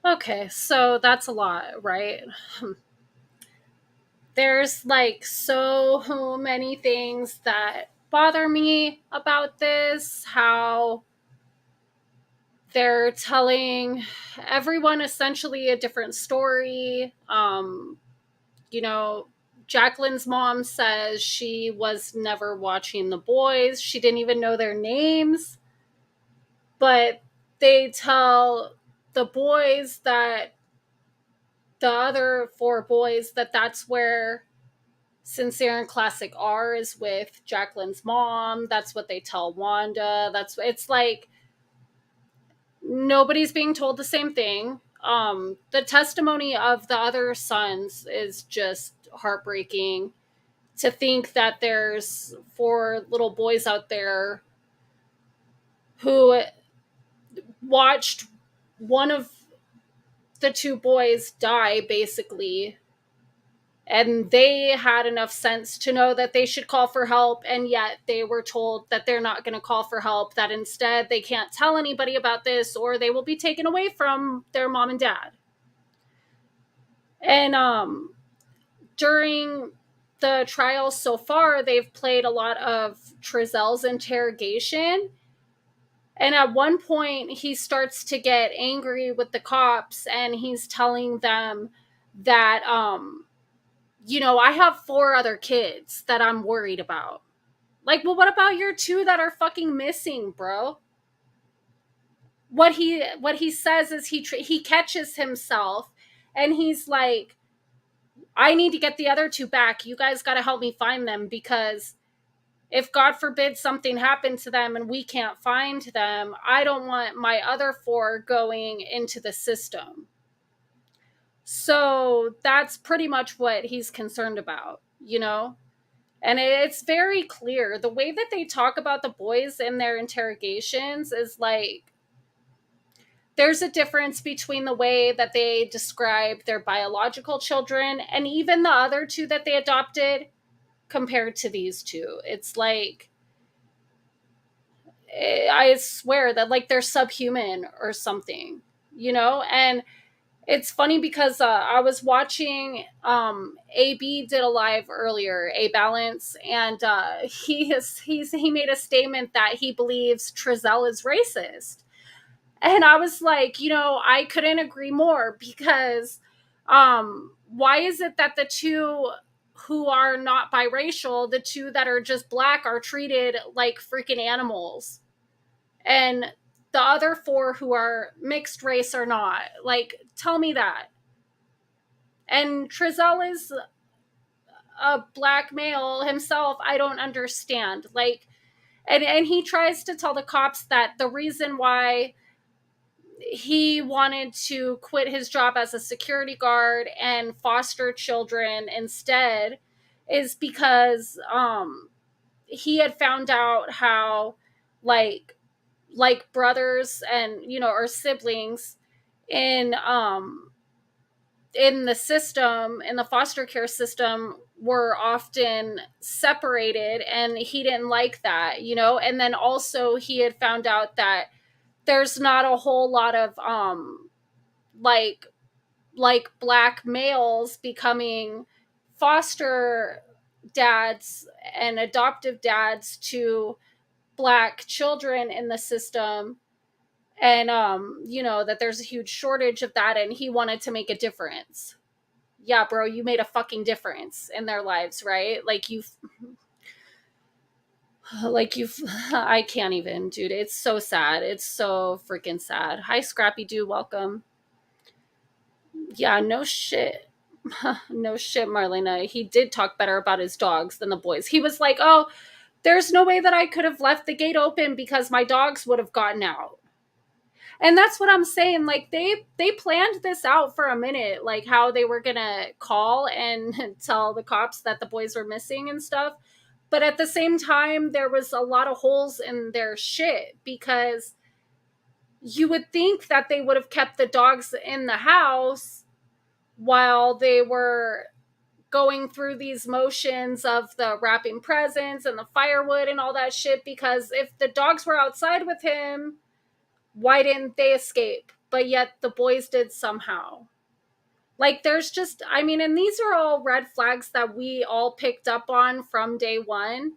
Okay, so that's a lot, right? There's like so many things that bother me about this, how they're telling everyone essentially a different story. You know, Jacqueline's mom says she was never watching the boys. She didn't even know their names. But they tell the boys that the other 4 boys that that's where Sincere and Classic R is with Jacqueline's mom. That's what they tell Wanda. It's like nobody's being told the same thing. The testimony of the other sons is just heartbreaking. To think that there's 4 little boys out there who watched one of the 2 boys die, basically, and they had enough sense to know that they should call for help, and yet they were told that they're not going to call for help, that instead they can't tell anybody about this or they will be taken away from their mom and dad. And during the trial so far, they've played a lot of Trezell's interrogation. And at one point, he starts to get angry with the cops, and he's telling them that, you know, I have 4 other kids that I'm worried about. Like, well, what about your 2 that are fucking missing, bro? What he says is he catches himself, and he's like, I need to get the other 2 back. You guys got to help me find them, because if God forbid something happened to them and we can't find them, I don't want my other 4 going into the system. So that's pretty much what he's concerned about, you know? And it's very clear. The way that they talk about the boys in their interrogations is like, there's a difference between the way that they describe their biological children and even the other 2 that they adopted compared to these 2. It's like, I swear that like they're subhuman or something, you know? And it's funny because I was watching AB did a live earlier, A Balance, and he made a statement that he believes Trezell is racist. And I was like, you know, I couldn't agree more, because why is it that the 2 who are not biracial, the 2 that are just black, are treated like freaking animals? And the other 4 who are mixed race are not. Like, tell me that. And Trezell is a black male himself. I don't understand. Like, and he tries to tell the cops that the reason why he wanted to quit his job as a security guard and foster children instead is because he had found out how like brothers and, you know, or siblings in the system, in the foster care system, were often separated, and he didn't like that, you know. And then also he had found out that there's not a whole lot of like black males becoming foster dads and adoptive dads to black children in the system. And you know, that there's a huge shortage of that, and he wanted to make a difference, yeah, bro, you made a fucking difference in their lives, right? Like you've I can't even, dude. It's so sad. It's so freaking sad. Hi, Scrappy Doo. Welcome. Yeah, no shit. No shit, Marlena. He did talk better about his dogs than the boys. He was like, oh, there's no way that I could have left the gate open because my dogs would have gotten out. And that's what I'm saying. Like they planned this out for a minute, like how they were gonna call and tell the cops that the boys were missing and stuff. But at the same time, there was a lot of holes in their shit because you would think that they would have kept the dogs in the house while they were going through these motions of the wrapping presents and the firewood and all that shit, because if the dogs were outside with him, why didn't they escape? But yet the boys did somehow. Like there's just, I mean, and these are all red flags that we all picked up on from day one.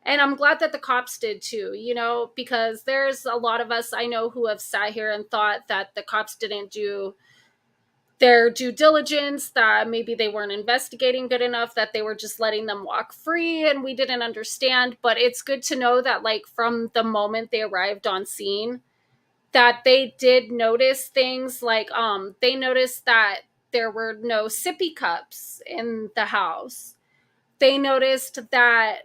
And I'm glad that the cops did too, you know, because there's a lot of us I know who have sat here and thought that the cops didn't do their due diligence, that maybe they weren't investigating good enough, that they were just letting them walk free and we didn't understand. But it's good to know that, like, from the moment they arrived on scene, that they did notice things like they noticed that there were no sippy cups in the house. They noticed that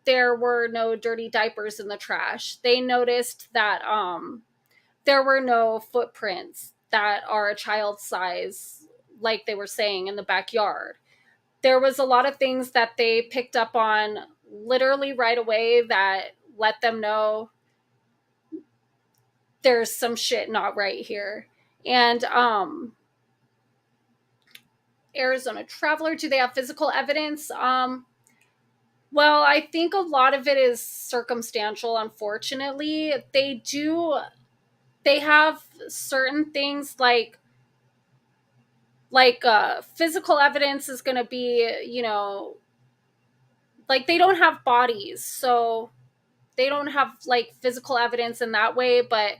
there were no dirty diapers in the trash. They noticed that there were no footprints that are a child's size, like they were saying, in the backyard. There was a lot of things that they picked up on literally right away that let them know there's some shit not right here. And Arizona Traveler, do they have physical evidence? Well, I think a lot of it is circumstantial, unfortunately. They have certain things like physical evidence is going to be, you know, like they don't have bodies, so they don't have like physical evidence in that way, but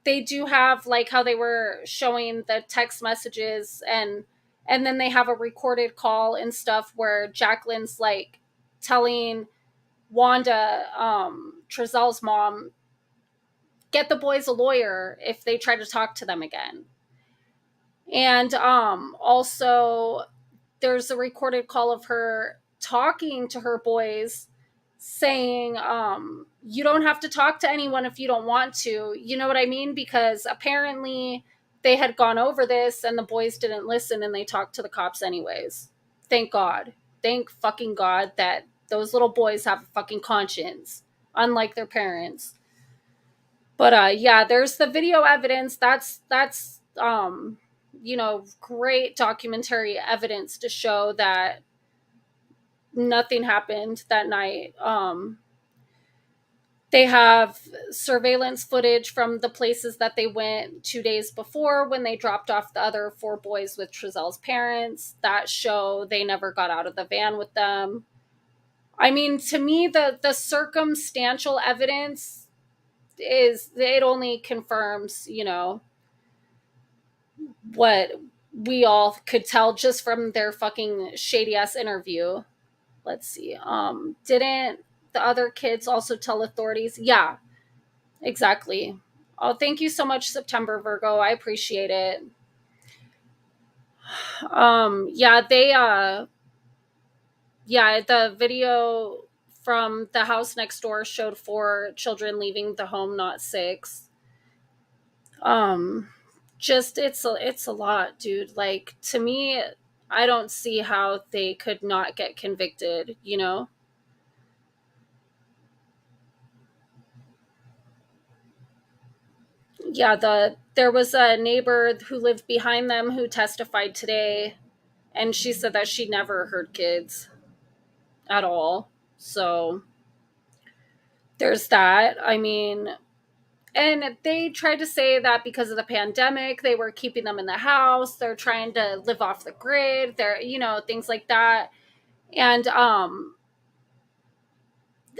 they do have like how they were showing the text messages, and then they have a recorded call and stuff where Jacqueline's like telling Wanda, Trezell's mom, get the boys a lawyer if they try to talk to them again. And also there's a recorded call of her talking to her boys saying, you don't have to talk to anyone if you don't want to. You know what I mean? Because apparently they had gone over this and the boys didn't listen and they talked to the cops anyways. Thank God. Thank fucking God that those little boys have a fucking conscience, unlike their parents. But yeah, there's the video evidence. That's you know, great documentary evidence to show that nothing happened that night. They have surveillance footage from the places that they went 2 days before when they dropped off the other 4 boys with Trezell's parents that show they never got out of the van with them. I mean, to me, the circumstantial evidence it only confirms, you know, what we all could tell just from their fucking shady ass interview. Let's see. Didn't the other kids also tell authorities? Yeah, exactly. Oh, thank you so much, September Virgo. I appreciate it. Yeah, the video from the house next door showed 4 children leaving the home, not 6. Just it's a lot, dude. Like, to me, I don't see how they could not get convicted, you know? Yeah, there was a neighbor who lived behind them who testified today, and she said that she never heard kids at all. So there's that. I mean, and they tried to say that because of the pandemic, they were keeping them in the house. They're trying to live off the grid. They're, you know, things like that. And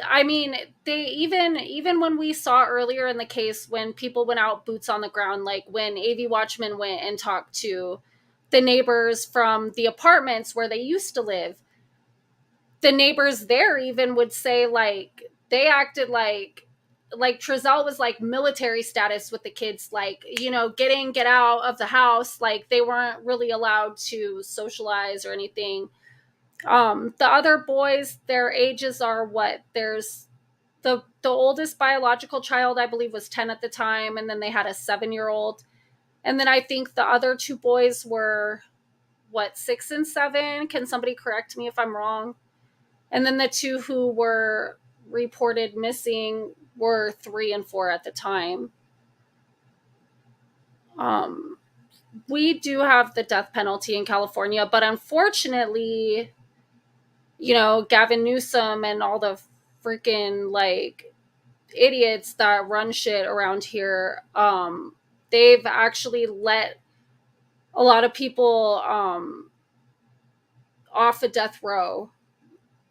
I mean, they even when we saw earlier in the case when people went out boots on the ground, like when AV Watchmen went and talked to the neighbors from the apartments where they used to live. The neighbors there even would say, like, they acted like Trezell was like military status with the kids, like, you know, get out of the house. Like, they weren't really allowed to socialize or anything. The other boys, their ages are what? There's the oldest biological child, I believe, was 10 at the time, and then they had a 7-year-old. And then I think the other two boys were, what, 6 and 7? Can somebody correct me if I'm wrong? And then the two who were reported missing were 3 and 4 at the time. We do have the death penalty in California, but unfortunately, you know, Gavin Newsom and all the freaking, like, idiots that run shit around here, they've actually let a lot of people off a death row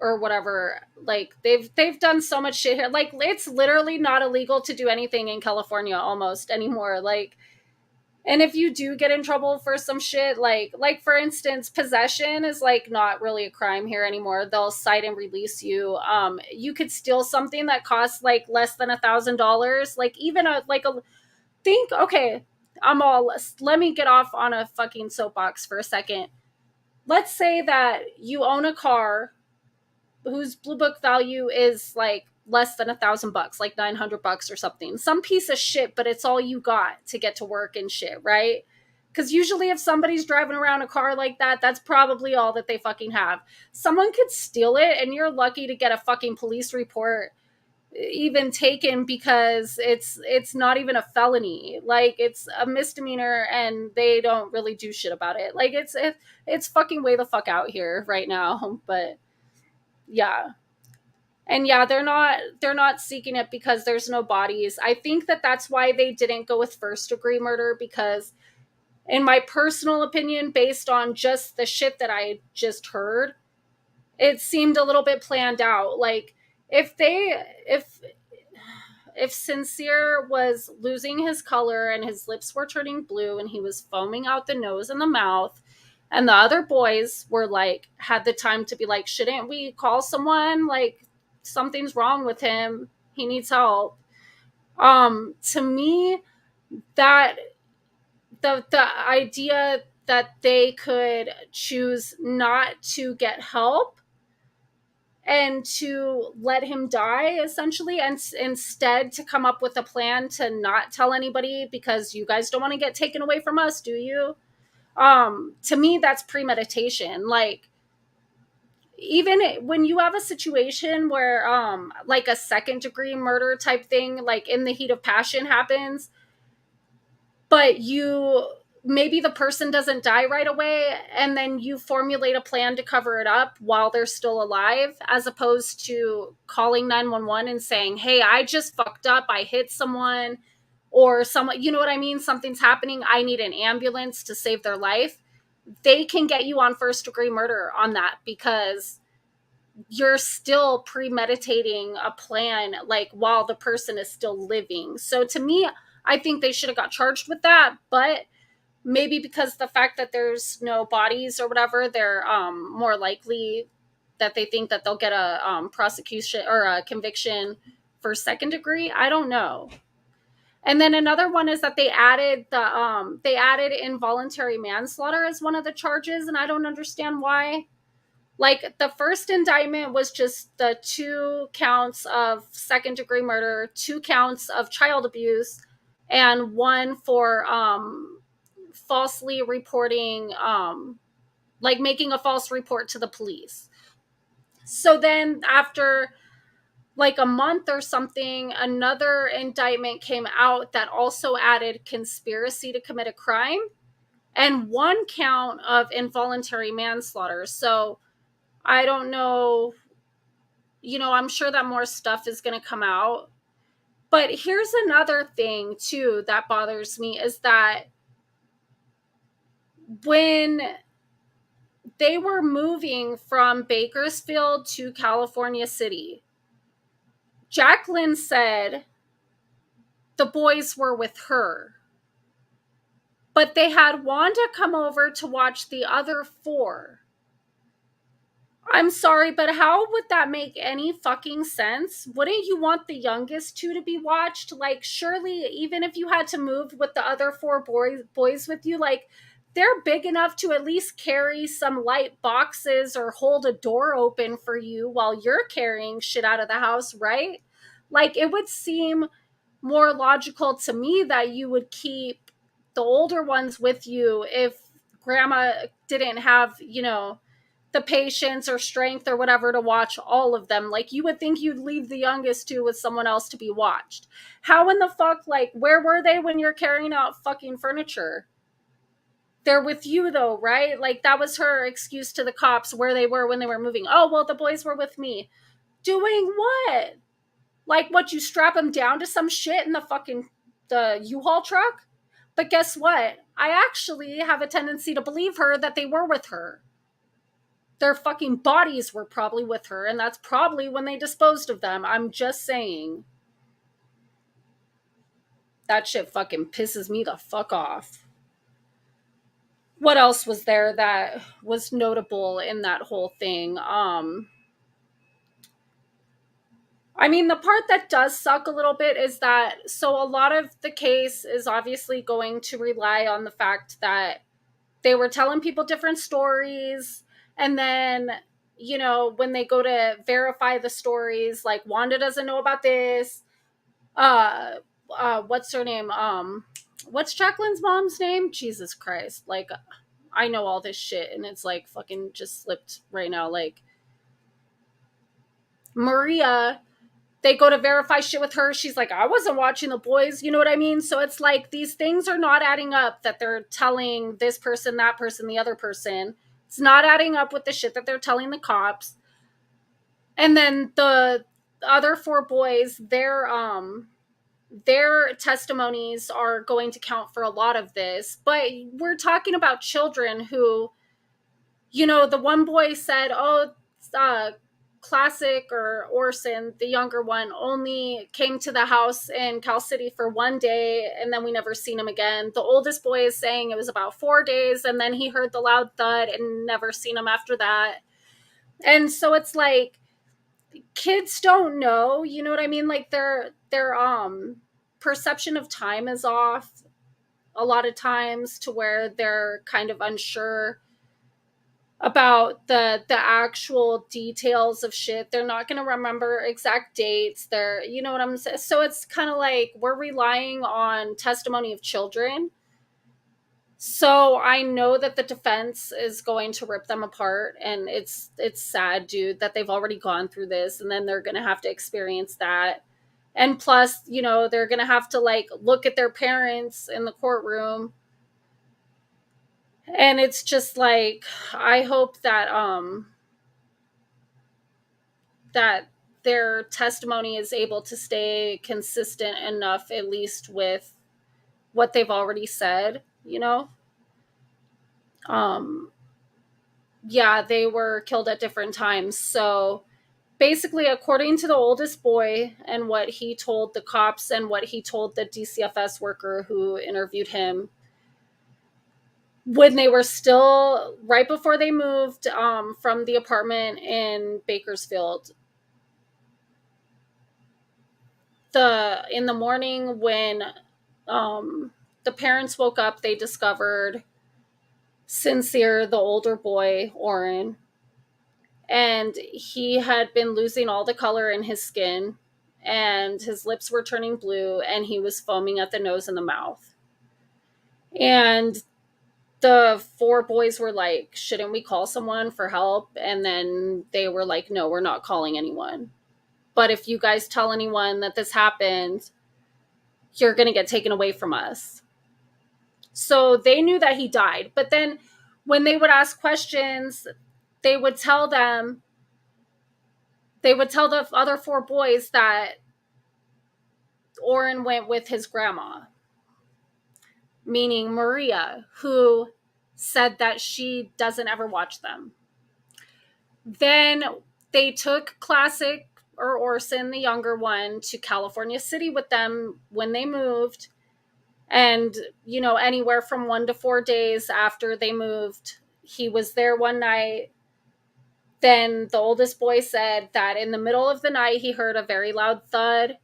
or whatever. Like, they've done so much shit here. Like, it's literally not illegal to do anything in California almost anymore. Like, and if you do get in trouble for some shit, like for instance, possession is like not really a crime here anymore. They'll cite and release you. You could steal something that costs like less than $1,000. Like, even okay, let me get off on a fucking soapbox for a second. Let's say that you own a car whose blue book value is like less than $1,000, like $900 or something. Some piece of shit, but it's all you got to get to work and shit, right? Because usually if somebody's driving around a car like that, that's probably all that they fucking have. Someone could steal it and you're lucky to get a fucking police report even taken, because it's not even a felony. Like, it's a misdemeanor and they don't really do shit about it. Like, it's fucking way the fuck out here right now. But yeah. And yeah, they're not seeking it because there's no bodies. I think that's why they didn't go with first degree murder, because in my personal opinion, based on just the shit that I just heard, it seemed a little bit planned out. Like, if Sincere was losing his color and his lips were turning blue and he was foaming out the nose and the mouth, and the other boys were like, had the time to be like, shouldn't we call someone? Like, something's wrong with him. He needs help. To me, that the idea that they could choose not to get help and to let him die, essentially, and instead to come up with a plan to not tell anybody because you guys don't want to get taken away from us, do you? To me, that's premeditation. Like, even when you have a situation where like a second degree murder type thing, like in the heat of passion happens, but maybe the person doesn't die right away, and then you formulate a plan to cover it up while they're still alive, as opposed to calling 911 and saying, hey, I just fucked up, I hit someone, or someone, you know what I mean, something's happening, I need an ambulance to save their life. They can get you on first degree murder on that, because you're still premeditating a plan, like, while the person is still living. So to me, I think they should have got charged with that, but maybe because the fact that there's no bodies or whatever, they're more likely that they think that they'll get a prosecution or a conviction for second degree. I don't know. And then another one is that they added involuntary manslaughter as one of the charges, and I don't understand why. Like, the first indictment was just the 2 counts of second degree murder, 2 counts of child abuse, and 1 for falsely reporting, like making a false report to the police. So then after like a month or something, another indictment came out that also added conspiracy to commit a crime and 1 count of involuntary manslaughter. So I don't know, I'm sure that more stuff is going to come out. But here's another thing too that bothers me, is that when they were moving from Bakersfield to California City, Jacqueline said the boys were with her. But they had Wanda come over to watch the other 4. I'm sorry, but how would that make any fucking sense? Wouldn't you want the youngest 2 to be watched? Like, surely, even if you had to move with the other 4 boys with you, like, they're big enough to at least carry some light boxes or hold a door open for you while you're carrying shit out of the house, right? Like, it would seem more logical to me that you would keep the older ones with you if grandma didn't have, the patience or strength or whatever to watch all of them. Like, you would think you'd leave the youngest 2 with someone else to be watched. How in the fuck, like, where were they when you're carrying out fucking furniture? They're with you though, right? Like, that was her excuse to the cops where they were when they were moving. Oh, well, the boys were with me. Doing what? Like, what, you strap them down to some shit in the U-Haul truck? But guess what? I actually have a tendency to believe her that they were with her. Their fucking bodies were probably with her, and that's probably when they disposed of them. I'm just saying. That shit fucking pisses me the fuck off. What else was there that was notable in that whole thing? I mean, the part that does suck a little bit is that, so a lot of the case is obviously going to rely on the fact that they were telling people different stories. And then, when they go to verify the stories, like, Wanda doesn't know about this. What's her name? What's Jacqueline's mom's name? Jesus Christ. Like, I know all this shit and it's like fucking just slipped right now. Like, Maria, they go to verify shit with her. She's like, I wasn't watching the boys. You know what I mean? So it's like these things are not adding up that they're telling this person, that person, the other person. It's not adding up with the shit that they're telling the cops. And then the other 4 boys, their testimonies are going to count for a lot of this. But we're talking about children who, the one boy said, oh, Classic or Orson, the younger one, only came to the house in Cal City for 1 day and then we never seen him again. The oldest boy is saying it was about 4 days and then he heard the loud thud and never seen him after that. And so it's like, kids don't know, you know what I mean? Like, their perception of time is off a lot of times to where they're kind of unsure about the actual details of shit. They're not going to remember exact dates. They're, you know what I'm saying? So it's kind of like we're relying on testimony of children. So I know that the defense is going to rip them apart, and it's sad, dude, that they've already gone through this and then they're going to have to experience that. And plus, they're going to have to like look at their parents in the courtroom. And it's just like, I hope that that their testimony is able to stay consistent enough, at least with what they've already said, Yeah, they were killed at different times. So basically, according to the oldest boy and what he told the cops and what he told the DCFS worker who interviewed him, when they were still right before they moved from the apartment in Bakersfield, in the morning when the parents woke up, they discovered Sincere, the older boy, Orrin, and he had been losing all the color in his skin and his lips were turning blue and he was foaming at the nose and the mouth. And the 4 boys were like, shouldn't we call someone for help? And then they were like, no, we're not calling anyone. But if you guys tell anyone that this happened, you're going to get taken away from us. So they knew that he died. But then when they would ask questions, they would tell the other 4 boys that Orrin went with his grandma, meaning Maria, who said that she doesn't ever watch them. Then they took Classic or Orson, the younger one, to California City with them when they moved. And, you know, anywhere from 1 to 4 days after they moved, he was there one night. Then the oldest boy said that in the middle of the night, he heard a very loud thud.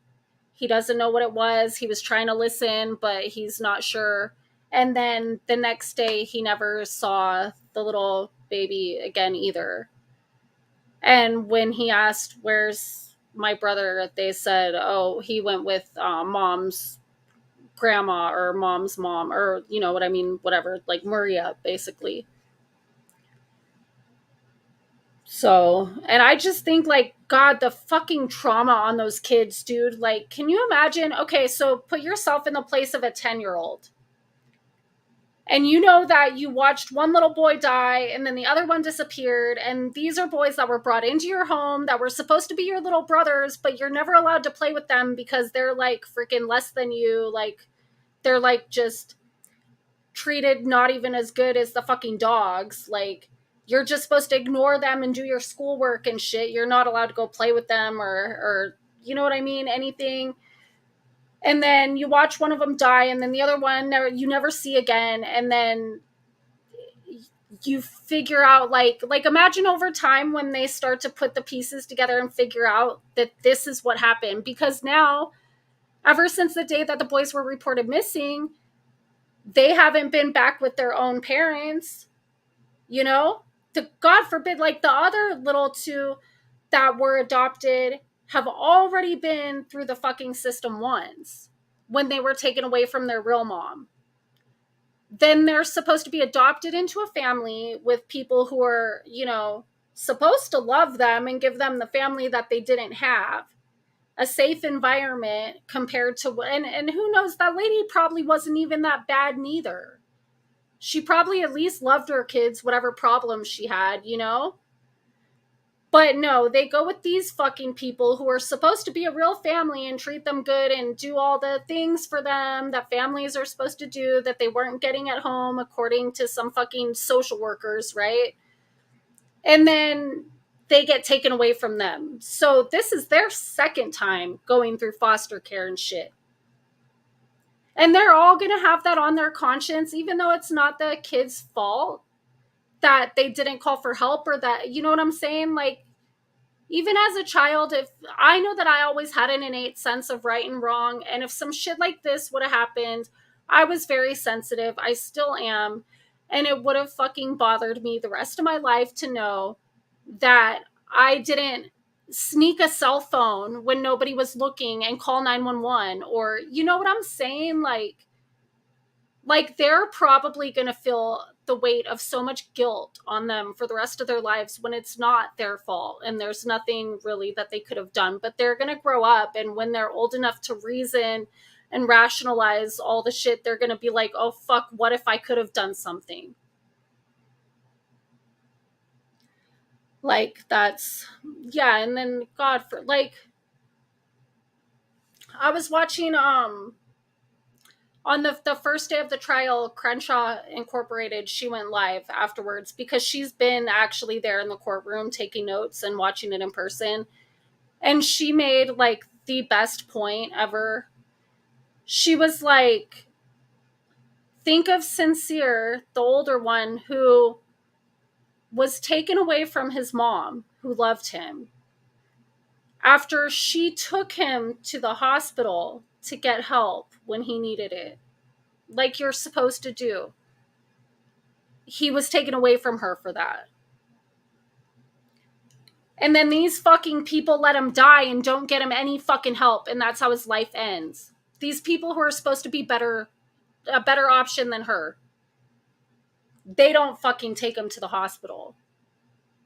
He doesn't know what it was. He was trying to listen, but he's not sure. And then the next day, he never saw the little baby again either. And when he asked, "Where's my brother?" they said, "Oh, he went with mom's grandma or mom's mom," or, you know what I mean, whatever, like Maria, basically. So, and I just think, like, God, the fucking trauma on those kids, dude. Like, can you imagine? Okay, so put yourself in the place of a 10-year-old. And you know that you watched one little boy die and then the other one disappeared. And these are boys that were brought into your home that were supposed to be your little brothers, but you're never allowed to play with them because they're like freaking less than you. Like, they're like just treated not even as good as the fucking dogs. Like, you're just supposed to ignore them and do your schoolwork and shit. You're not allowed to go play with them or you know what I mean? Anything. And then you watch one of them die, and then the other one you never see again. And then you figure out, like imagine over time when they start to put the pieces together and figure out that this is what happened. Because now, ever since the day that the boys were reported missing, they haven't been back with their own parents, you know? God forbid, like the other little two that were adopted have already been through the fucking system once when they were taken away from their real mom. Then they're supposed to be adopted into a family with people who are, you know, supposed to love them and give them the family that they didn't have. A safe environment compared to, and who knows, that lady probably wasn't even that bad neither. She probably at least loved her kids, whatever problems she had, you know? But no, they go with these fucking people who are supposed to be a real family and treat them good and do all the things for them that families are supposed to do that they weren't getting at home, according to some fucking social workers, right? And then they get taken away from them. So this is their second time going through foster care and shit. And they're all going to have that on their conscience, even though it's not the kid's fault that they didn't call for help or that, you know what I'm saying? Like, even as a child, if I know that I always had an innate sense of right and wrong, and if some shit like this would have happened, I was very sensitive. I still am. And it would have fucking bothered me the rest of my life to know that I didn't sneak a cell phone when nobody was looking and call 911, or, you know what I'm saying? Like they're probably going to feel the weight of so much guilt on them for the rest of their lives when it's not their fault and there's nothing really that they could have done. But they're going to grow up, and when they're old enough to reason and rationalize all the shit, they're going to be like, oh fuck, what if I could have done something? Like, that's, yeah. And then God, for like, I was watching on the first day of the trial, Crenshaw Incorporated, she went live afterwards because she's been actually there in the courtroom taking notes and watching it in person. And she made like the best point ever. She was like, think of Sincere, the older one, who was taken away from his mom, who loved him, after she took him to the hospital to get help when he needed it, like you're supposed to do. He was taken away from her for that. And then these fucking people let him die and don't get him any fucking help, and that's how his life ends. These people who are supposed to be a better option than her, they don't fucking take him to the hospital.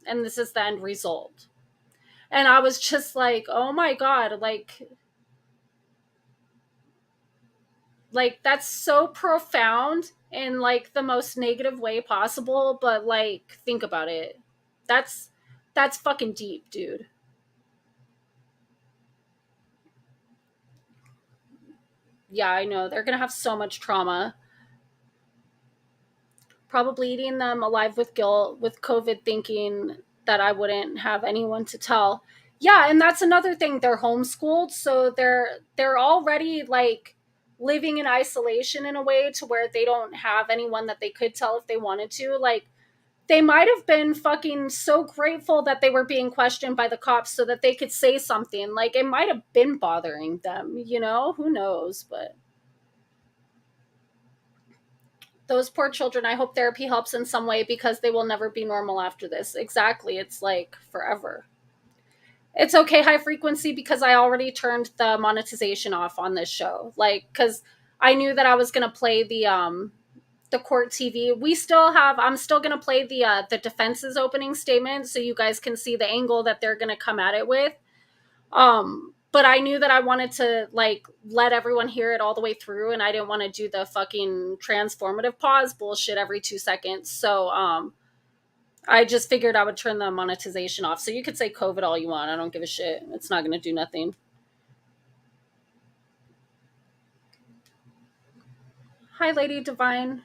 And this is the end result. And I was just like, oh my God, like that's so profound in like the most negative way possible, but like, think about it. That's fucking deep, dude. Yeah, I know. They're going to have so much trauma. Probably eating them alive with guilt, with COVID, thinking that I wouldn't have anyone to tell. Yeah, and that's another thing. They're homeschooled, so they're already like living in isolation in a way to where they don't have anyone that they could tell if they wanted to. Like, they might have been fucking so grateful that they were being questioned by the cops so that they could say something. Like, it might have been bothering them, you know? Who knows? But those poor children, I hope therapy helps in some way, because they will never be normal after this. Exactly. It's like forever. It's okay, High Frequency, because I already turned the monetization off on this show. Like, because I knew that I was going to play the court TV. I'm still going to play the defense's opening statement so you guys can see the angle that they're going to come at it with. But I knew that I wanted to, like, let everyone hear it all the way through, and I didn't want to do the fucking transformative pause bullshit every 2 seconds. So, I just figured I would turn the monetization off. So you could say COVID all you want. I don't give a shit. It's not going to do nothing. Hi, Lady Divine.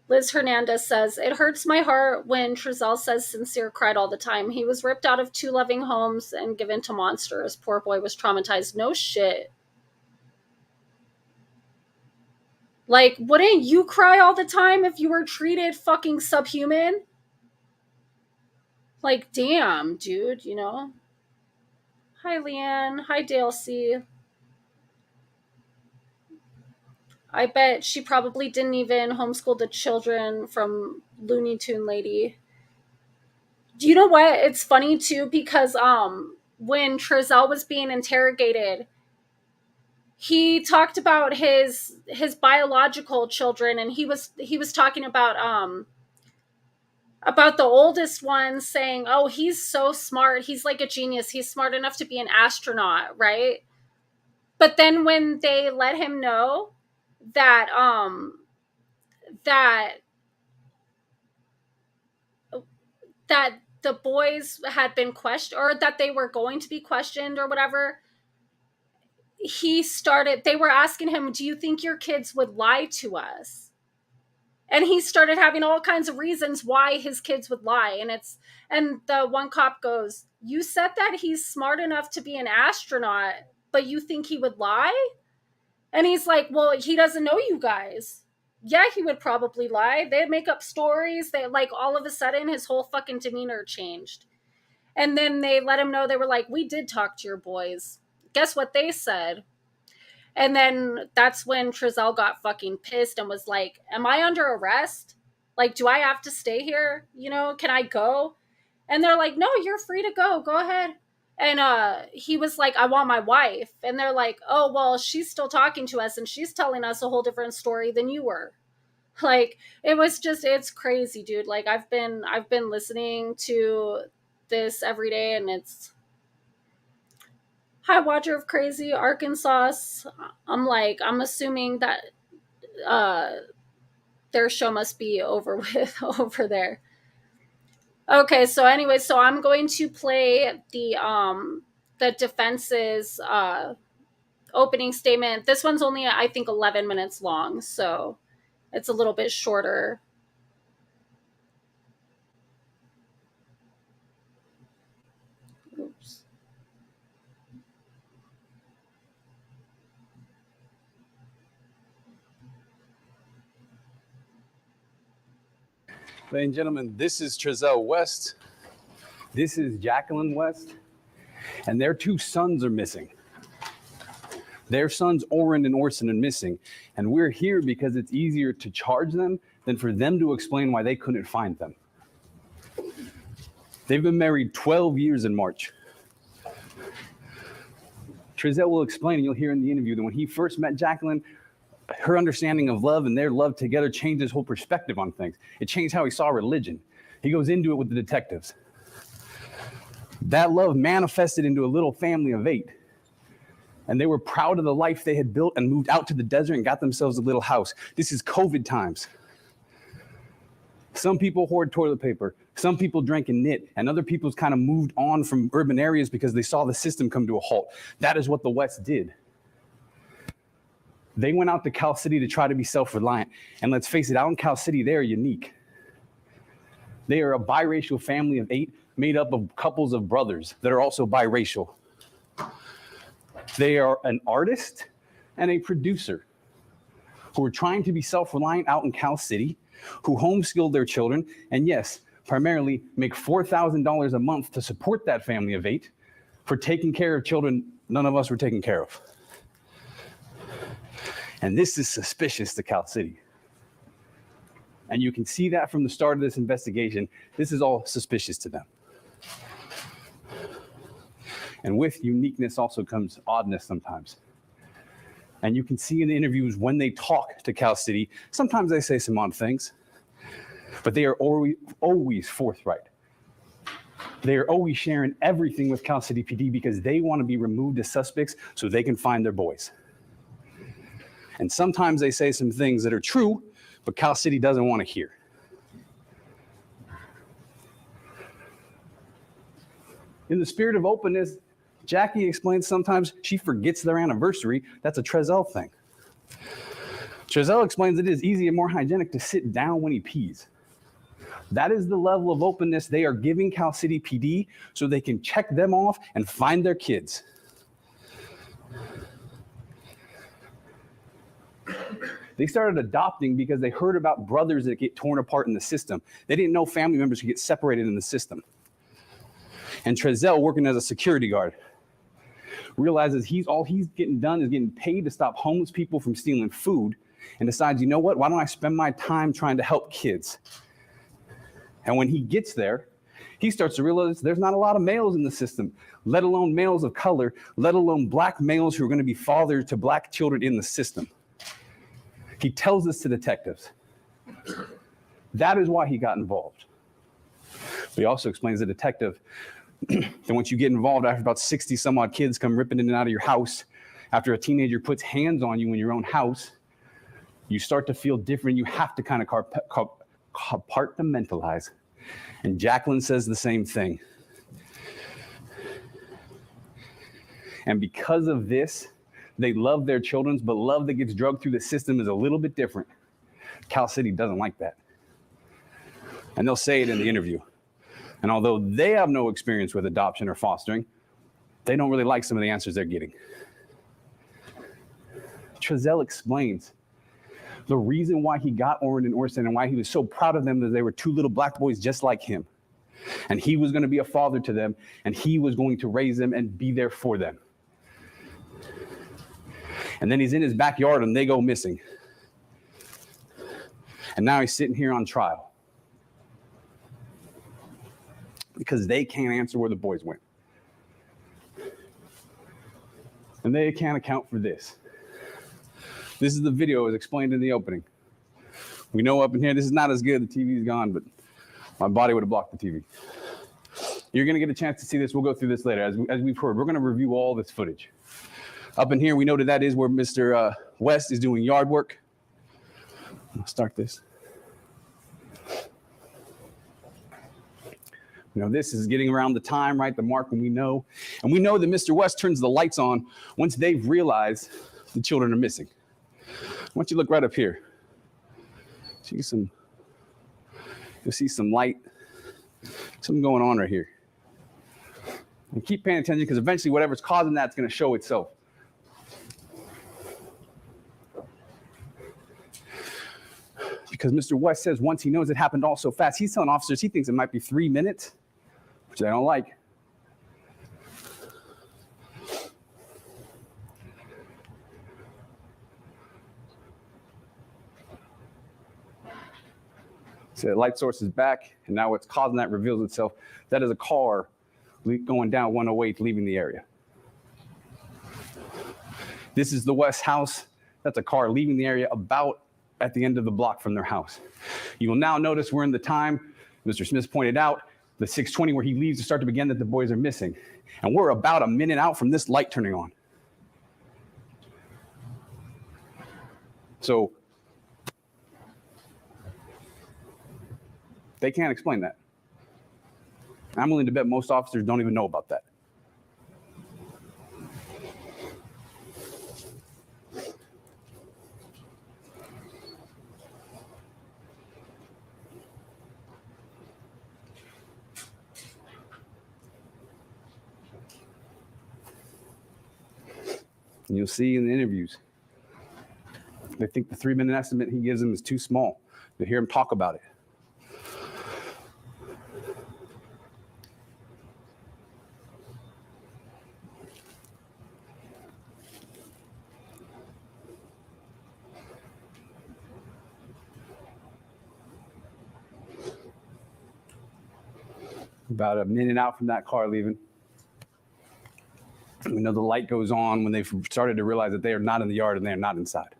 Liz Hernandez says, it hurts my heart when Trezell says Sincere cried all the time. He was ripped out of 2 loving homes and given to monsters. Poor boy was traumatized. No shit. Like, wouldn't you cry all the time if you were treated fucking subhuman? Like, damn, dude, you know? Hi, Leanne. Hi, Dale C. I bet she probably didn't even homeschool the children from Looney Tune Lady. Do you know what? It's funny, too, because when Trezell was being interrogated, he talked about his biological children, and he was talking about the oldest one, saying, oh, he's so smart, he's like a genius, he's smart enough to be an astronaut, right? But then when they let him know that that the boys had been questioned, or that they were going to be questioned or whatever, they were asking him, do you think your kids would lie to us? And he started having all kinds of reasons why his kids would lie. And the one cop goes, you said that he's smart enough to be an astronaut, but you think he would lie? And he's like, well, he doesn't know you guys. Yeah, he would probably lie. They'd make up stories. They, like, all of a sudden his whole fucking demeanor changed. And then they let him know, they were like, we did talk to your boys. Guess what they said? And then that's when Trezell got fucking pissed and was like, am I under arrest? Like, do I have to stay here? You know, can I go? And they're like, no, you're free to go. Go ahead. And he was like, I want my wife. And they're like, oh, well, she's still talking to us and she's telling us a whole different story than you were. Like, it was just, it's crazy, dude. Like, I've been listening to this every day, and it's, hi, Watcher of Crazy, Arkansas. I'm assuming that their show must be over with over there. Okay, so anyway, so I'm going to play the defense's opening statement. This one's only, I think, 11 minutes long, so it's a little bit shorter. Oops. Ladies and gentlemen, this is Trezell West. This is Jacqueline West. And their 2 sons are missing. Their sons, Oren and Orson, are missing. And we're here because it's easier to charge them than for them to explain why they couldn't find them. They've been married 12 years in March. Trezell will explain, and you'll hear in the interview, that when he first met Jacqueline, her understanding of love and their love together changed his whole perspective on things. It changed how he saw religion. He goes into it with the detectives. That love manifested into a little family of 8. And they were proud of the life they had built and moved out to the desert and got themselves a little house. This is COVID times. Some people hoard toilet paper. Some people drank and knit. And other people's kind of moved on from urban areas because they saw the system come to a halt. That is what the West did. They went out to Cal City to try to be self-reliant. And let's face it, out in Cal City, they are unique. They are a biracial family of 8 made up of couples of brothers that are also biracial. They are an artist and a producer who are trying to be self-reliant out in Cal City, who homeschooled their children, and yes, primarily make $4,000 a month to support that family of 8 for taking care of children none of us were taking care of. And this is suspicious to Cal City. And you can see that from the start of this investigation, this is all suspicious to them. And with uniqueness also comes oddness sometimes. And you can see in the interviews when they talk to Cal City, sometimes they say some odd things, but they are always forthright. They are always sharing everything with Cal City PD because they want to be removed as suspects so they can find their boys. And sometimes they say some things that are true, but Cal City doesn't want to hear. In the spirit of openness, Jackie explains sometimes she forgets their anniversary. That's a Trezell thing. Trezell explains it is easier and more hygienic to sit down when he pees. That is the level of openness they are giving Cal City PD so they can check them off and find their kids. They started adopting because they heard about brothers that get torn apart in the system. They didn't know family members could get separated in the system. And Trezell, working as a security guard, realizes all he's getting done is getting paid to stop homeless people from stealing food, and decides, you know what, why don't I spend my time trying to help kids? And when he gets there, he starts to realize there's not a lot of males in the system, let alone males of color, let alone black males who are going to be fathers to black children in the system. He tells this to detectives. That is why he got involved. But he also explains to the detective that once you get involved, after about 60 some odd kids come ripping in and out of your house, after a teenager puts hands on you in your own house, you start to feel different. You have to kind of compartmentalize. And Jacqueline says the same thing. And because of this, they love their children, but love that gets drugged through the system is a little bit different. Cal City doesn't like that. And they'll say it in the interview. And although they have no experience with adoption or fostering, they don't really like some of the answers they're getting. Trezell explains the reason why he got Orrin and Orson and why he was so proud of them, that they were 2 little black boys just like him. And he was going to be a father to them, and he was going to raise them and be there for them. And then he's in his backyard and they go missing. And now he's sitting here on trial because they can't answer where the boys went. And they can't account for this. This is the video as explained in the opening. We know up in here, this is not as good. The TV's gone, but my body would have blocked the TV. You're going to get a chance to see this. We'll go through this later. As we've heard, we're going to review all this footage. Up in here, we know that is where Mr. West is doing yard work. I'll start this. You know, this is getting around the time, right? The mark when we know. And we know that Mr. West turns the lights on once they've realized the children are missing. I want you to look right up here. You'll see some light, something going on right here. And keep paying attention because eventually whatever's causing that's going to show itself. Because Mr. West says once he knows it happened all so fast, he's telling officers he thinks it might be 3 minutes, which I don't like. So the light source is back, and now what's causing that reveals itself. That is a car going down 108, leaving the area. This is the West house. That's a car leaving the area about at the end of the block from their house. You will now notice we're in the time, Mr. Smith pointed out, the 6:20 where he leaves to start to begin that the boys are missing. And we're about a minute out from this light turning on. So they can't explain that. I'm willing to bet most officers don't even know about that. And you'll see in the interviews, They think the 3-minute estimate he gives them is too small. They hear him talk about it. About a minute out from that car leaving, we know the light goes on when they've started to realize that they are not in the yard and they are not inside.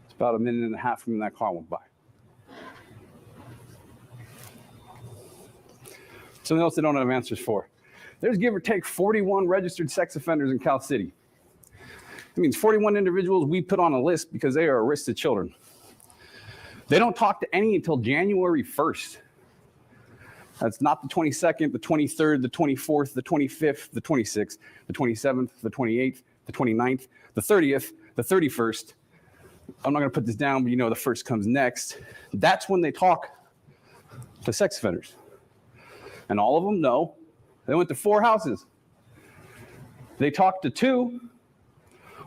It's about a minute and a half from when that car went by. Something else they don't have answers for. There's give or take 41 registered sex offenders in Cal City. It means 41 individuals we put on a list because they are a risk to children. They don't talk to any until January 1st. That's not the 22nd, the 23rd, the 24th, the 25th, the 26th, the 27th, the 28th, the 29th, the 30th, the 31st. I'm not going to put this down, but you know the first comes next. That's when they talk to sex offenders. And all of them know. They went to 4 houses. They talked to 2.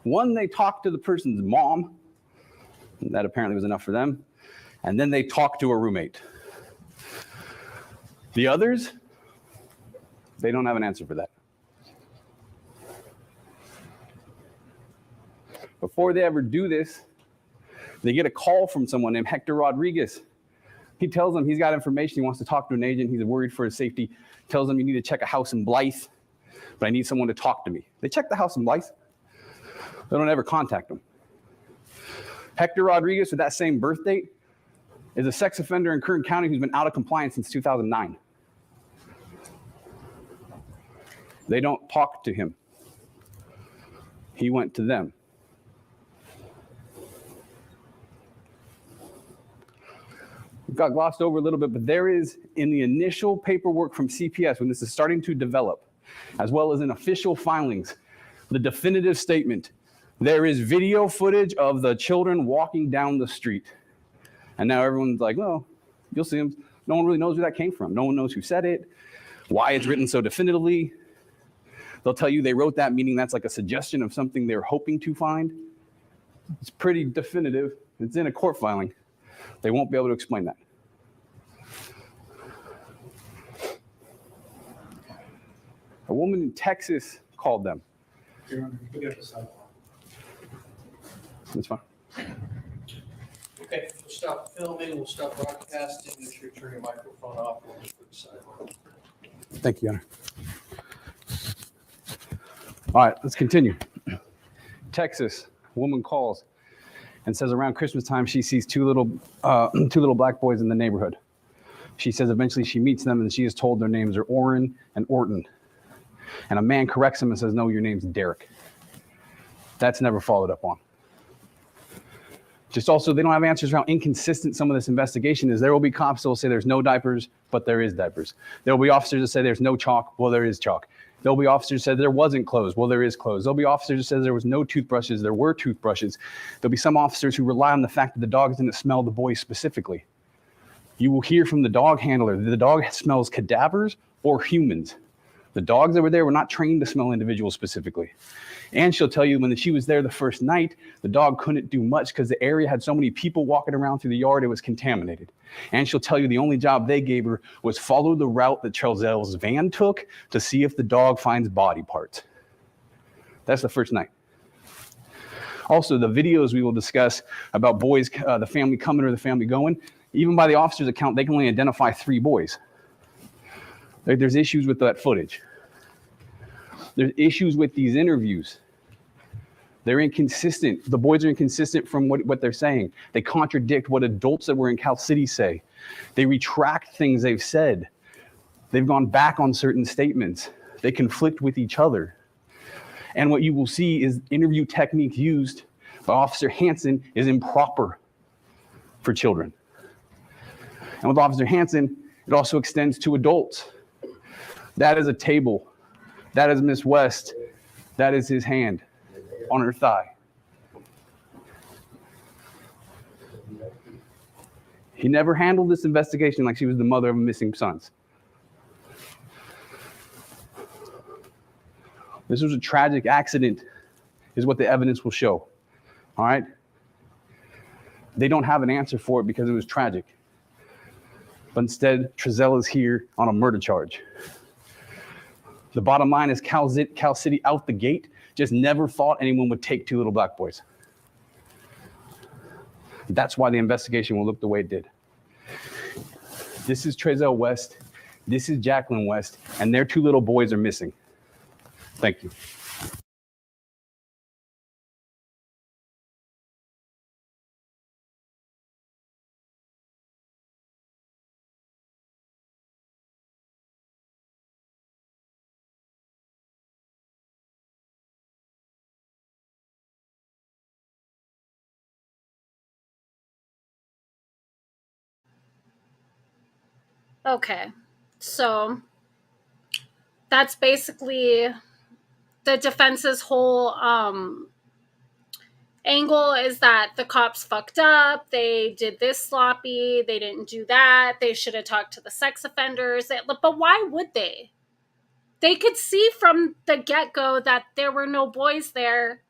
One, they talked to the person's mom. And that apparently was enough for them. And then they talked to a roommate. The others, they don't have an answer for that. Before they ever do this, they get a call from someone named Hector Rodriguez. He tells them he's got information. He wants to talk to an agent. He's worried for his safety. Tells them you need to check a house in Blythe, but I need someone to talk to me. They check the house in Blythe. They don't ever contact him. Hector Rodriguez, with that same birth date, is a sex offender in Kern County who's been out of compliance since 2009. They don't talk to him. He went to them. Got glossed over a little bit, but there is, in the initial paperwork from CPS, when this is starting to develop, as well as in official filings, the definitive statement, there is video footage of the children walking down the street. And now everyone's like, well, you'll see them. No one really knows where that came from. No one knows who said it, why it's written so definitively. They'll tell you they wrote that, meaning that's like a suggestion of something they're hoping to find. It's pretty definitive. It's in a court filing. They won't be able to explain that. A woman in Texas called them. That's fine. Okay, we'll stop filming, we'll stop broadcasting, make sure you turn your microphone off. We'll just put the side. Thank you, Honor. All right, let's continue. Texas, a woman calls and says around Christmas time she sees two little black boys in the neighborhood. She says eventually she meets them and she is told their names are Orrin and Orton. And a man corrects him and says, no, your name's Derek. That's never followed up on. Just also, they don't have answers around how inconsistent some of this investigation is. There will be cops that will say there's no diapers, but there is diapers. There will be officers that say there's no chalk, well, there is chalk. There'll be officers that said there wasn't clothes, well, there is clothes. There'll be officers that said there was no toothbrushes, there were toothbrushes. There'll be some officers who rely on the fact that the dogs didn't smell the boys specifically. You will hear from the dog handler that the dog smells cadavers or humans. The dogs that were there were not trained to smell individuals specifically. And she'll tell you when she was there the first night, the dog couldn't do much because the area had so many people walking around through the yard, it was contaminated. And she'll tell you the only job they gave her was follow the route that Trezell's van took to see if the dog finds body parts. That's the first night. Also, the videos we will discuss about boys, the family coming or the family going, even by the officer's account, they can only identify 3 boys. There's issues with that footage. There's issues with these interviews. They're inconsistent. The boys are inconsistent from what they're saying. They contradict what adults that were in Cal City say. They retract things they've said. They've gone back on certain statements. They conflict with each other. And what you will see is interview technique used by Officer Hansen is improper for children. And with Officer Hansen, it also extends to adults. That is a table. That is Miss West. That is his hand on her thigh. He never handled this investigation like she was the mother of missing sons. This was a tragic accident, is what the evidence will show. All right? They don't have an answer for it because it was tragic. But instead, Trezell is here on a murder charge. The bottom line is Cal City out the gate just never thought anyone would take two little black boys. That's why the investigation will look the way it did. This is Trezell West, this is Jacqueline West, and their two little boys are missing. Thank you. Okay, so that's basically the defense's whole angle, is that the cops fucked up, they did this sloppy, they didn't do that, they should have talked to the sex offenders. But why would they? They could see from the get-go that there were no boys there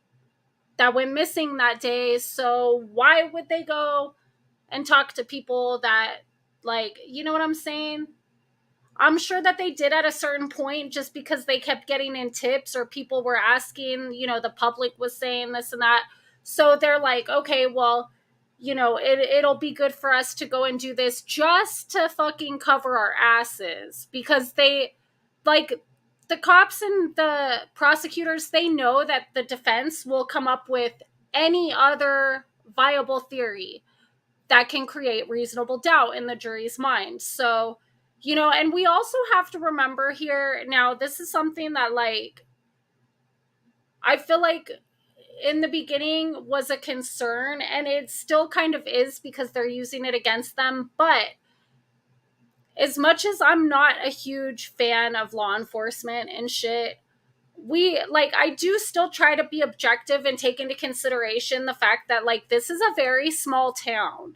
that went missing that day, so why would they go and talk to people that, like, you know what I'm saying? I'm sure that they did at a certain point, just because they kept getting in tips or people were asking, the public was saying this and that. So they're like, okay, well, it'll be good for us to go and do this just to fucking cover our asses, because they, like, the cops and the prosecutors, they know that the defense will come up with any other viable theory that can create reasonable doubt in the jury's mind. So, and we also have to remember here, now, this is something that, like, I feel like in the beginning was a concern, and it still kind of is because they're using it against them. But as much as I'm not a huge fan of law enforcement and shit, I do still try to be objective and take into consideration the fact that, like, this is a very small town.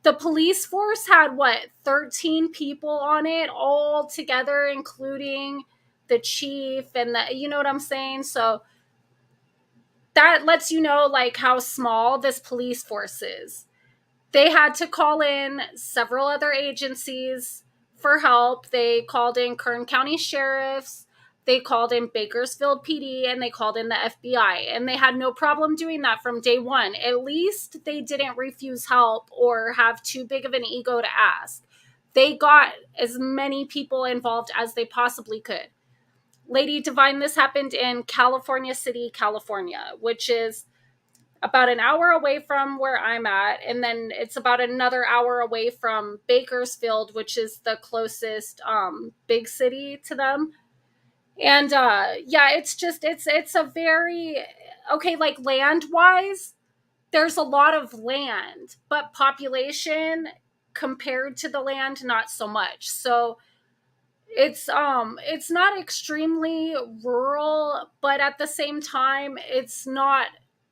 The police force had, 13 people on it all together, including the chief and you know what I'm saying? So that lets you know, like, how small this police force is. They had to call in several other agencies for help. They called in Kern County Sheriffs, they called in Bakersfield PD, and they called in the FBI. And they had no problem doing that from day one. At least they didn't refuse help or have too big of an ego to ask. They got as many people involved as they possibly could. Lady Divine, this happened in California City, California, which is about an hour away from where I'm at, and then it's about another hour away from Bakersfield, which is the closest big city to them. And it's a very, okay, like, land wise, there's a lot of land, but population compared to the land, not so much. So it's not extremely rural, but at the same time, it's not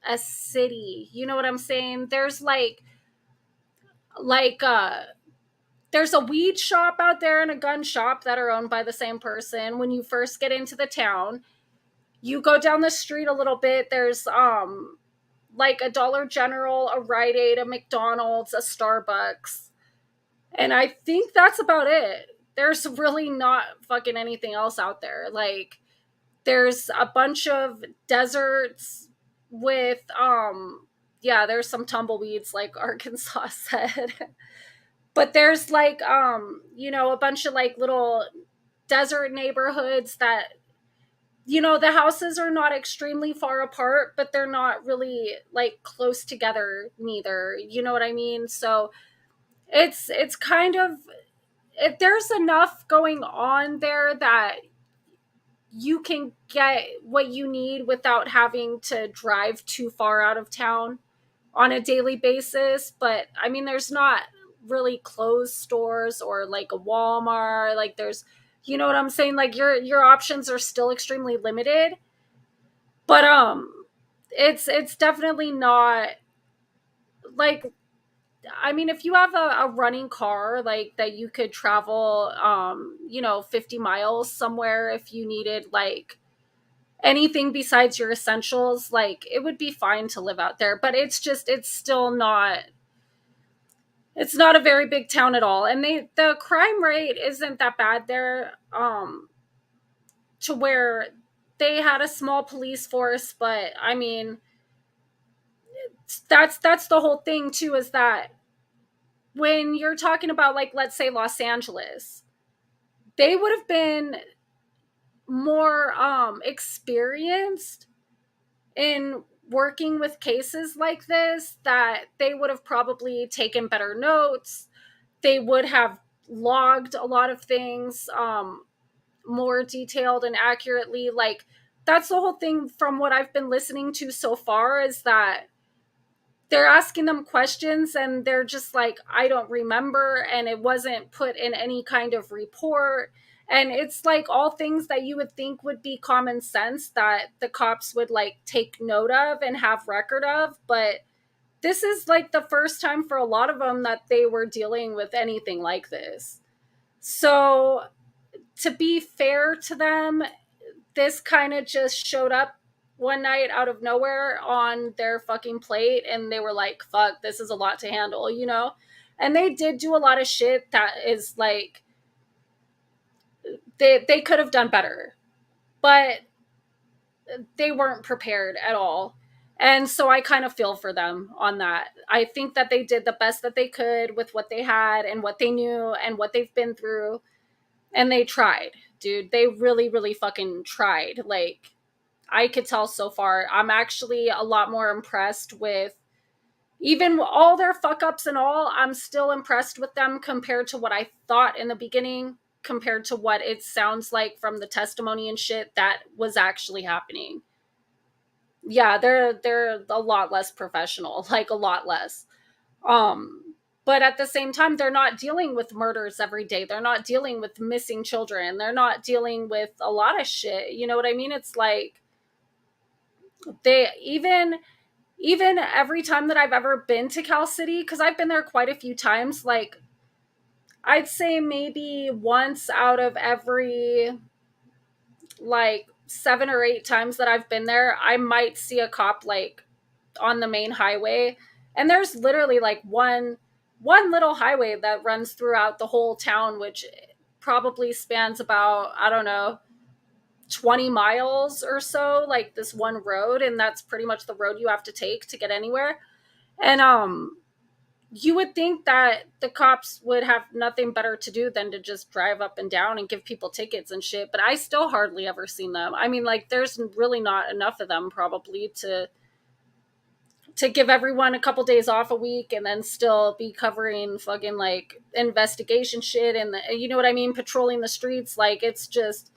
a city. You know what I'm saying? There's there's a weed shop out there and a gun shop that are owned by the same person. When you first get into the town, you go down the street a little bit, there's like a Dollar General, a Rite Aid, a McDonald's, a Starbucks. And I think that's about it. There's really not fucking anything else out there. Like, there's a bunch of deserts with there's some tumbleweeds, like Arkansas said. But there's like a bunch of, like, little desert neighborhoods that, the houses are not extremely far apart, but they're not really, like, close together neither. You know what I mean? So it's kind of, there's enough going on there that you can get what you need without having to drive too far out of town on a daily basis. But I mean, there's not really clothes stores or, like, a Walmart. Like, there's, you know what I'm saying? Like, your options are still extremely limited. But it's definitely not, like, I mean, if you have a running car, like that you could travel, 50 miles somewhere if you needed like anything besides your essentials, like it would be fine to live out there. But it's still not, it's not a very big town at all. And the crime rate isn't that bad there, to where they had a small police force. But I mean, that's the whole thing too, is that when you're talking about, like, let's say Los Angeles, they would have been more experienced in working with cases like this, that they would have probably taken better notes. They would have logged a lot of things more detailed and accurately. Like, that's the whole thing from what I've been listening to so far, is that they're asking them questions and they're just like, I don't remember, and it wasn't put in any kind of report. And it's like all things that you would think would be common sense that the cops would like take note of and have record of. But this is like the first time for a lot of them that they were dealing with anything like this. So to be fair to them, this kind of just showed up one night out of nowhere on their fucking plate, and they were like, fuck, this is a lot to handle, you know? And they did do a lot of shit that is like, they could have done better, but they weren't prepared at all. And so I kind of feel for them on that. I think that they did the best that they could with what they had and what they knew and what they've been through. And they tried, dude. They really, really fucking tried. Like, I could tell so far. I'm actually a lot more impressed with, even all their fuck ups and all, I'm still impressed with them compared to what I thought in the beginning, compared to what it sounds like from the testimony and shit that was actually happening. Yeah, they're a lot less professional, like a lot less. But at the same time, they're not dealing with murders every day. They're not dealing with missing children. They're not dealing with a lot of shit. You know what I mean? It's like, they even every time that I've ever been to Cal City, because I've been there quite a few times, like I'd say maybe once out of every like 7 or 8 times that I've been there, I might see a cop like on the main highway. And there's literally like one little highway that runs throughout the whole town, which probably spans about, I don't know, 20 miles or so, like this one road. And that's pretty much the road you have to take to get anywhere. And you would think that the cops would have nothing better to do than to just drive up and down and give people tickets and shit, but I still hardly ever seen them. I mean, like, there's really not enough of them probably to give everyone a couple days off a week and then still be covering fucking like investigation shit and you know what I mean, patrolling the streets. Like, it's just,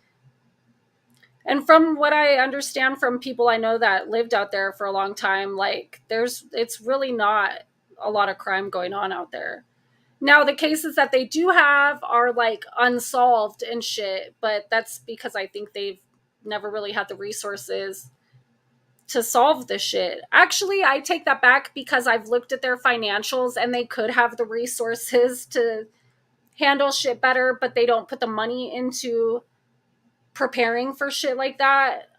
and from what I understand from people I know that lived out there for a long time, like it's really not a lot of crime going on out there. Now, the cases that they do have are like unsolved and shit, but that's because I think they've never really had the resources to solve this shit. Actually, I take that back, because I've looked at their financials and they could have the resources to handle shit better, but they don't put the money into preparing for shit like that.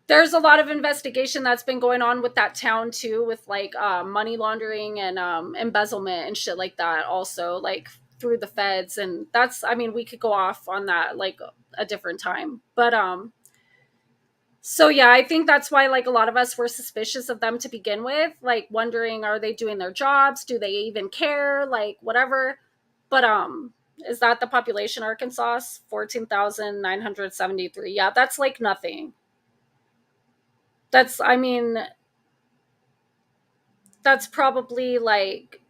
There's a lot of investigation that's been going on with that town too, with like money laundering and embezzlement and shit like that also, like through the feds. And that's, I mean, we could go off on that like a different time, but so yeah, I think that's why like a lot of us were suspicious of them to begin with, like wondering, are they doing their jobs? Do they even care? Like whatever. But is that the population, Arkansas? 14,973. Yeah, that's like nothing. That's, I mean, that's probably like,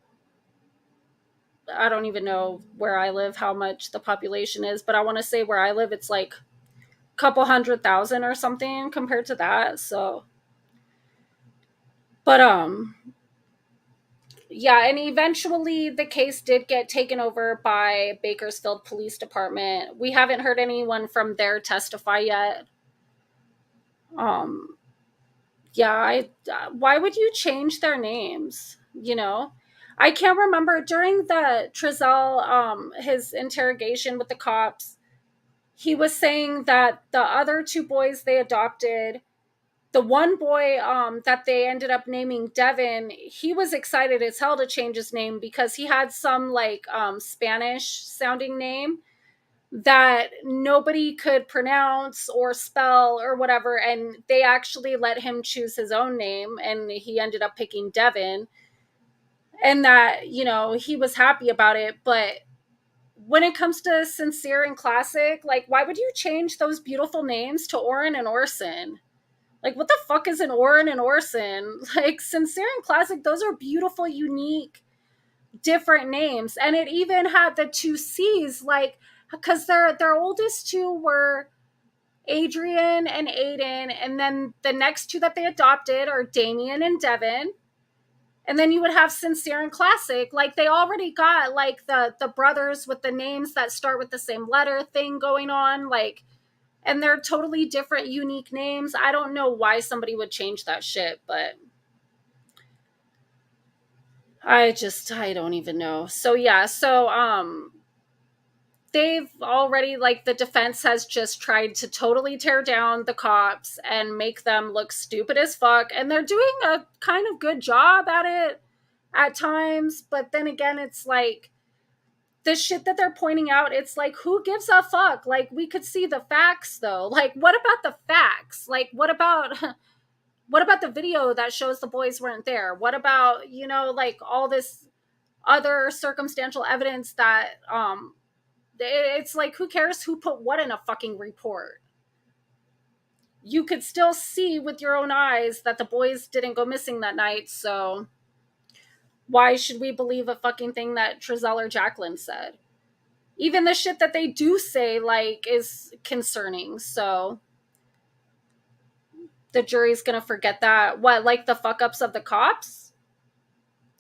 I don't even know where I live, how much the population is, but I want to say where I live, it's like a couple 100,000 or something compared to that. So, but, yeah, and eventually the case did get taken over by Bakersfield Police Department. We haven't heard anyone from there testify yet. Yeah, why would you change their names? I can't remember during the Trezell, his interrogation with the cops, he was saying that the other two boys they adopted, the one boy that they ended up naming Devin, he was excited as hell to change his name because he had some like Spanish sounding name that nobody could pronounce or spell or whatever, and they actually let him choose his own name, and he ended up picking Devin, and that he was happy about it. But when it comes to Sincere and Classic, like, why would you change those beautiful names to Oren and Orson? Like, what the fuck is an Oren and Orson? Like, Sincere and Classic, those are beautiful, unique, different names. And it even had the two C's, like, because their oldest two were Adrian and Aiden, and then the next two that they adopted are Damien and Devin. And then you would have Sincere and Classic. Like, they already got like the brothers with the names that start with the same letter thing going on, like, and they're totally different, unique names. I don't know why somebody would change that shit, but I don't even know. So yeah, they've already, like, the defense has just tried to totally tear down the cops and make them look stupid as fuck, and they're doing a kind of good job at it at times. But then again, it's like the shit that they're pointing out, it's like, who gives a fuck? Like, we could see the facts though. Like, what about the facts? Like, what about the video that shows the boys weren't there? What about, like, all this other circumstantial evidence that it's like, who cares who put what in a fucking report? You could still see with your own eyes that the boys didn't go missing that night, so why should we believe a fucking thing that Trezell or Jacqueline said? Even the shit that they do say, like, is concerning, so the jury's gonna forget that. What, like the fuck-ups of the cops?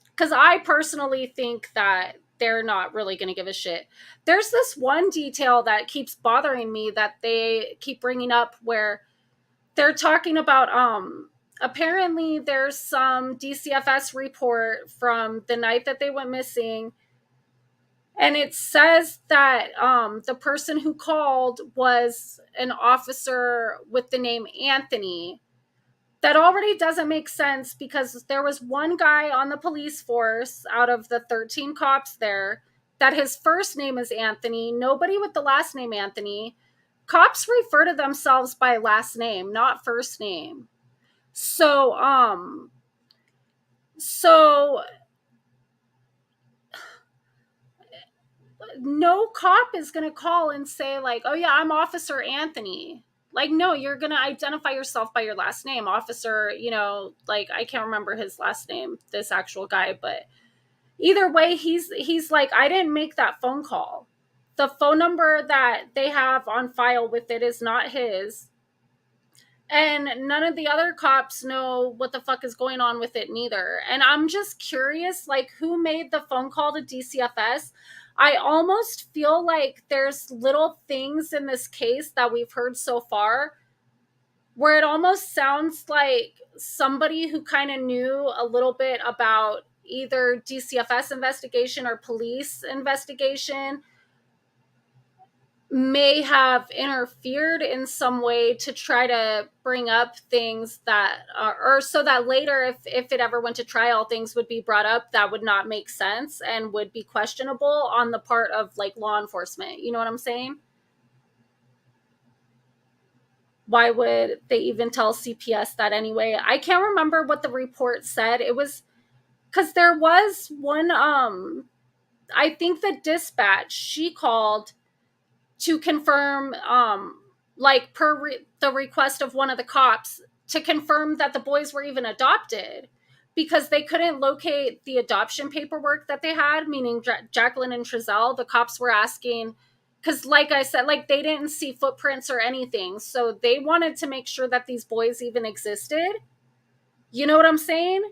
Because I personally think that they're not really going to give a shit. There's this one detail that keeps bothering me that they keep bringing up where they're talking about, apparently there's some DCFS report from the night that they went missing, and it says that the person who called was an officer with the name Anthony. That already doesn't make sense because there was one guy on the police force out of the 13 cops there that his first name is Anthony, nobody with the last name Anthony. Cops refer to themselves by last name, not first name. So no cop is going to call and say, like, oh yeah, I'm Officer Anthony. Like, no, you're going to identify yourself by your last name. Officer, like, I can't remember his last name, this actual guy, but either way, he's like, I didn't make that phone call. The phone number that they have on file with it is not his. And none of the other cops know what the fuck is going on with it neither. And I'm just curious, like, who made the phone call to DCFS? I almost feel like there's little things in this case that we've heard so far where it almost sounds like somebody who kind of knew a little bit about either DCFS investigation or police investigation may have interfered in some way to try to bring up things that or so that later, if it ever went to trial, things would be brought up that would not make sense and would be questionable on the part of, like, law enforcement. You know what I'm saying? Why would they even tell CPS that anyway? I can't remember what the report said. It was because there was one, I think the dispatch, she called to confirm, like, the request of one of the cops to confirm that the boys were even adopted, because they couldn't locate the adoption paperwork that they had, meaning Jacqueline and Trezell. The cops were asking, because, like I said, like, they didn't see footprints or anything, so they wanted to make sure that these boys even existed. You know what I'm saying?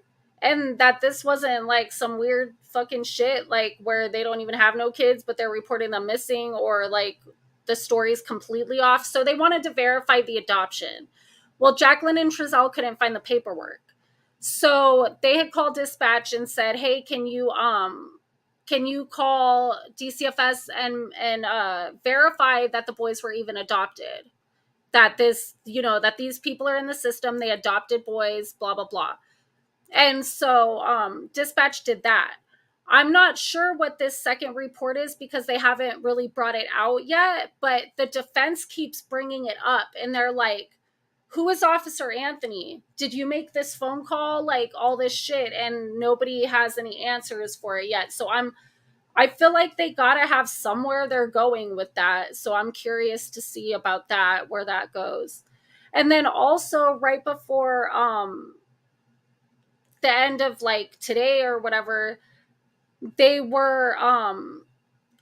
And that this wasn't like some weird fucking shit, like, where they don't even have no kids, but they're reporting them missing, or like the story's completely off. So they wanted to verify the adoption, Well, Jacqueline and Trezell couldn't find the paperwork. So they had called dispatch and said, hey, can you call DCFS and verify that the boys were even adopted? That that these people are in the system, they adopted boys, blah, blah, blah. And so dispatch did that. I'm not sure what this second report is because they haven't really brought it out yet, but the defense keeps bringing it up and they're like, who is Officer Anthony? Did you make this phone call? Like all this shit, and nobody has any answers for it yet. So I feel like they gotta have somewhere they're going with that. So I'm curious to see about that, where that goes. And then also right before the end of like today or whatever, they were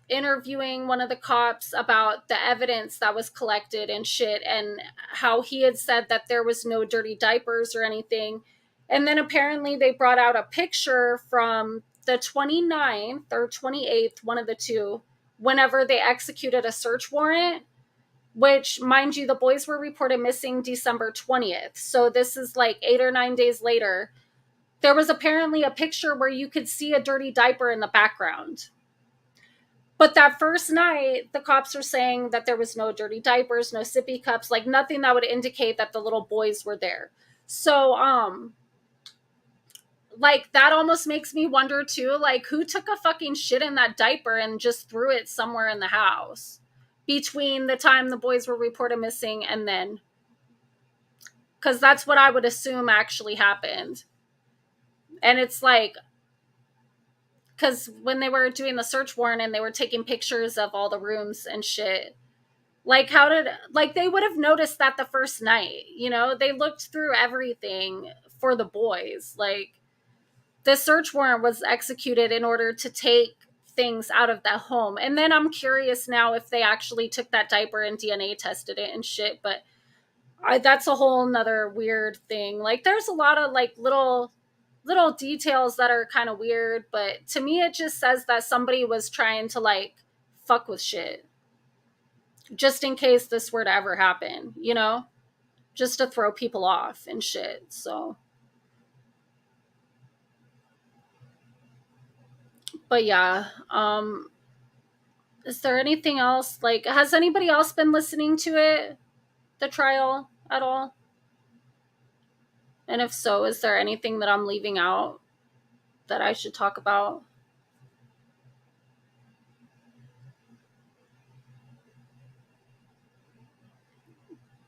interviewing one of the cops about the evidence that was collected and shit, and how he had said that there was no dirty diapers or anything. And then apparently they brought out a picture from the 29th or 28th, one of the two, whenever they executed a search warrant, which, mind you, the boys were reported missing December 20th. So this is like 8 or 9 days later. There was apparently a picture where you could see a dirty diaper in the background. But that first night, the cops are saying that there was no dirty diapers, no sippy cups, like nothing that would indicate that the little boys were there. So, like that almost makes me wonder too, like who took a fucking shit in that diaper and just threw it somewhere in the house between the time the boys were reported missing and then, because that's what I would assume actually happened. And it's like, because when they were doing the search warrant and they were taking pictures of all the rooms and shit, like they would have noticed that the first night, they looked through everything for the boys. Like the search warrant was executed in order to take things out of that home. And then I'm curious now if they actually took that diaper and DNA tested it and shit, but that's a whole nother weird thing. Like there's a lot of like little details that are kind of weird, but to me it just says that somebody was trying to like fuck with shit just in case this were to ever happen, just to throw people off and shit. So but yeah, is there anything else? Like, has anybody else been listening to it, the trial at all? And if so, is there anything that I'm leaving out that I should talk about?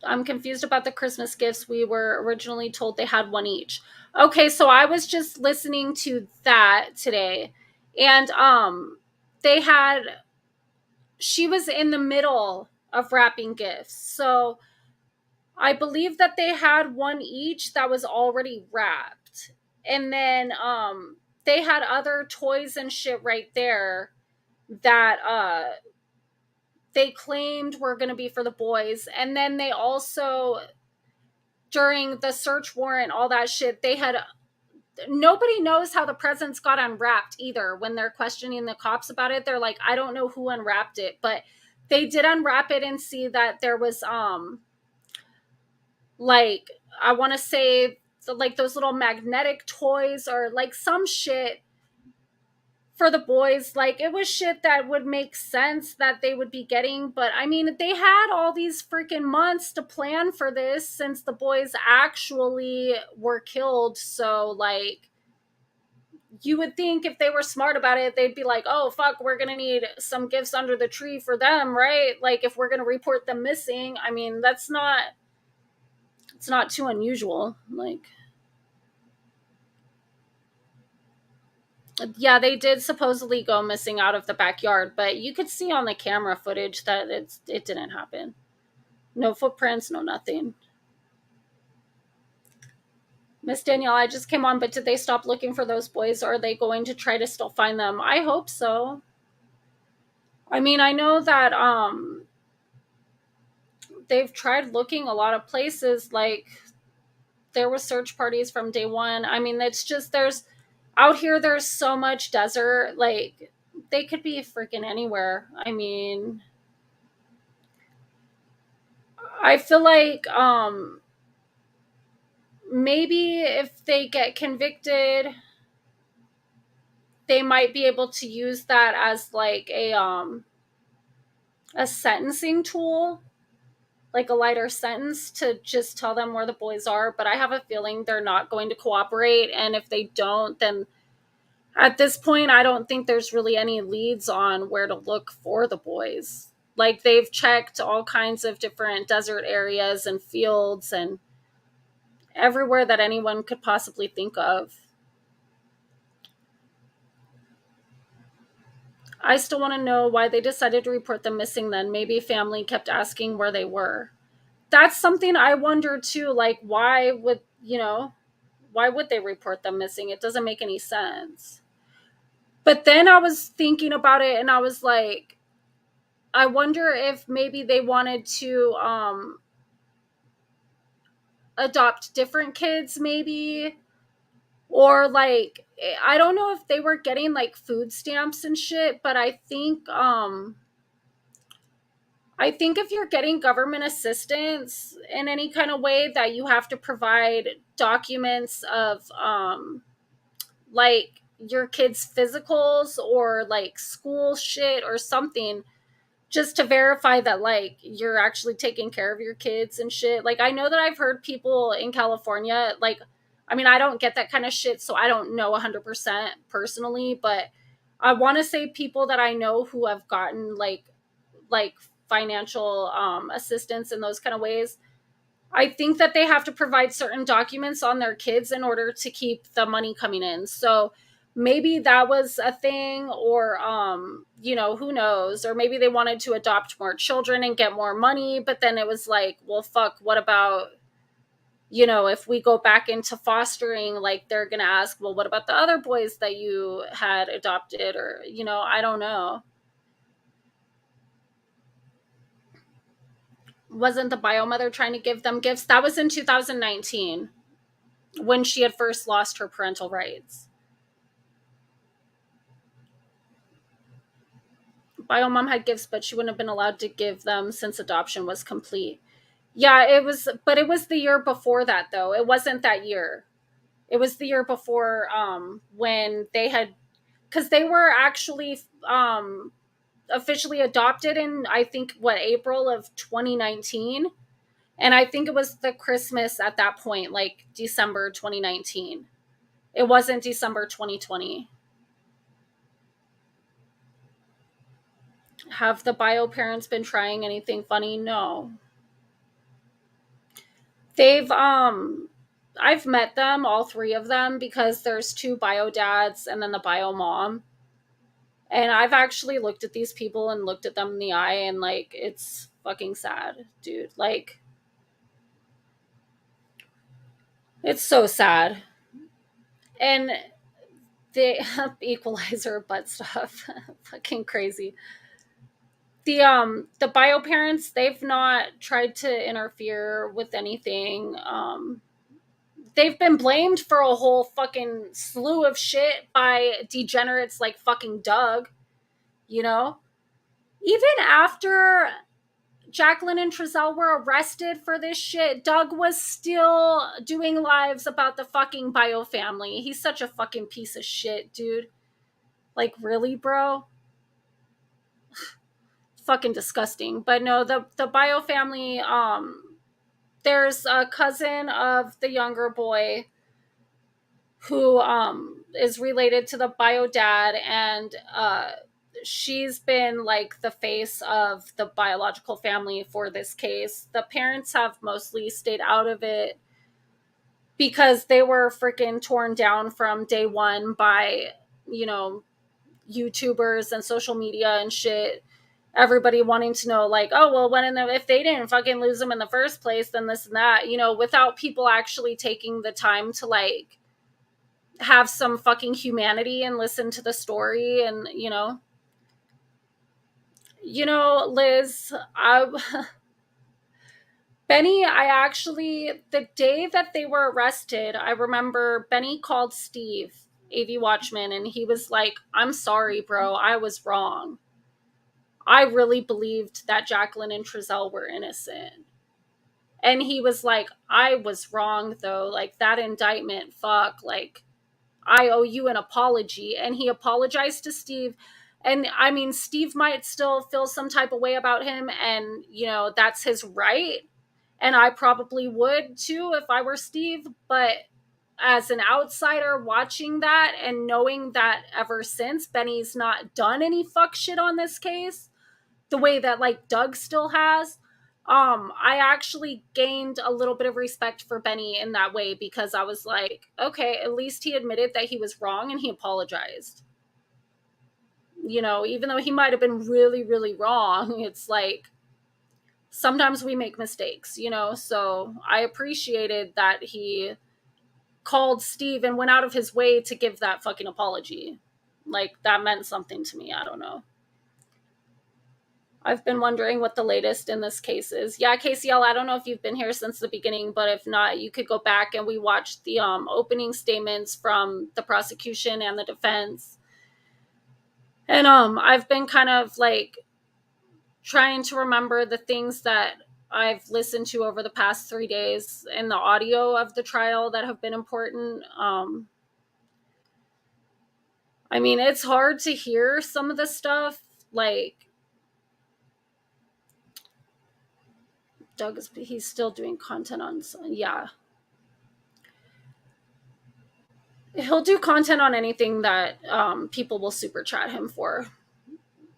I'm confused about the Christmas gifts. We were originally told they had one each. Okay, so I was just listening to that today. And she was in the middle of wrapping gifts. So I believe that they had one each that was already wrapped. And then they had other toys and shit right there that they claimed were going to be for the boys. And then they also, during the search warrant, all that shit, nobody knows how the presents got unwrapped either. When they're questioning the cops about it, they're like, I don't know who unwrapped it, but they did unwrap it and see that there was like, I want to say like those little magnetic toys or like some shit for the boys. Like it was shit that would make sense that they would be getting, but I mean, they had all these freaking months to plan for this since the boys actually were killed. So like, you would think if they were smart about it, they'd be like, oh fuck, we're gonna need some gifts under the tree for them, right? Like if we're gonna report them missing, I mean, it's not too unusual. Like, yeah, they did supposedly go missing out of the backyard, but you could see on the camera footage that it didn't happen. No footprints, no nothing. Miss Danielle, I just came on, but did they stop looking for those boys, or are they going to try to still find them? I hope so. I mean, I know that they've tried looking a lot of places. Like there were search parties from day one. I mean, it's just there's so much desert. Like they could be freaking anywhere. I mean, I feel like maybe if they get convicted, they might be able to use that as like a sentencing tool, like a lighter sentence, to just tell them where the boys are. But I have a feeling they're not going to cooperate. And if they don't, then at this point, I don't think there's really any leads on where to look for the boys. Like, they've checked all kinds of different desert areas and fields and everywhere that anyone could possibly think of. I still want to know why they decided to report them missing then. Maybe family kept asking where they were. That's something I wonder too. Like, why would they report them missing? It doesn't make any sense. But then I was thinking about it and I was like, I wonder if maybe they wanted to adopt different kids, maybe. Or like, I don't know if they were getting like food stamps and shit, but I think if you're getting government assistance in any kind of way, that you have to provide documents of like your kids' physicals or like school shit or something, just to verify that like you're actually taking care of your kids and shit. Like, I know that I've heard people in California, like, I mean, I don't get that kind of shit, so I don't know 100% personally, but I want to say people that I know who have gotten like financial assistance in those kind of ways, I think that they have to provide certain documents on their kids in order to keep the money coming in. So maybe that was a thing, or who knows, or maybe they wanted to adopt more children and get more money, but then it was like, well, fuck, what about, if we go back into fostering, like, they're gonna ask, well, what about the other boys that you had adopted? Or I don't know. Wasn't the bio mother trying to give them gifts? That was in 2019 when she had first lost her parental rights. Bio mom had gifts, but she wouldn't have been allowed to give them since adoption was complete. Yeah, it was the year before that, though. It wasn't that year. It was the year before, when they had, because they were actually officially adopted in, I think, April of 2019. And I think it was the Christmas at that point, like December 2019. It wasn't December 2020. Have the bio parents been trying anything funny? No. They've I've met them, all three of them, because there's two bio dads and then the bio mom. And I've actually looked at these people and looked at them in the eye, and like, it's fucking sad, dude. Like, it's so sad. And they have equalizer butt stuff. Fucking crazy. The bio parents, they've not tried to interfere with anything. They've been blamed for a whole fucking slew of shit by degenerates like fucking Doug, Even after Jacqueline and Trezell were arrested for this shit, Doug was still doing lives about the fucking bio family. He's such a fucking piece of shit, dude. Like, really, bro? Fucking disgusting. But no, the bio family, there's a cousin of the younger boy who is related to the bio dad, and she's been like the face of the biological family for this case. The parents have mostly stayed out of it because they were freaking torn down from day one by, YouTubers and social media and shit. Everybody wanting to know, like, oh, well, if they didn't fucking lose them in the first place, then this and that, without people actually taking the time to, like, have some fucking humanity and listen to the story. And, Liz, Benny, the day that they were arrested, I remember Benny called Steve, AV Watchman, and he was like, I'm sorry, bro, I was wrong. I really believed that Jacqueline and Trezell were innocent. And he was like, I was wrong though. Like that indictment, fuck, like I owe you an apology. And he apologized to Steve. And I mean, Steve might still feel some type of way about him, and you know, that's his right. And I probably would too if I were Steve. But as an outsider watching that and knowing that ever since Benny's not done any fuck shit on this case, the way that like Doug still has, I actually gained a little bit of respect for Benny in that way, because I was like, okay, at least he admitted that he was wrong and he apologized. You know, even though he might have been really, really wrong, it's like sometimes we make mistakes, you know? So I appreciated that he called Steve and went out of his way to give that fucking apology. Like that meant something to me. I don't know. I've been wondering what the latest in this case is. Yeah, KCL, I don't know if you've been here since the beginning, but if not, you could go back and we watched the opening statements from the prosecution and the defense. And I've been kind of like trying to remember the things that I've listened to over the past 3 days and the audio of the trial that have been important. I mean, it's hard to hear some of the stuff, like he's still doing content on, yeah. He'll do content on anything that people will super chat him for.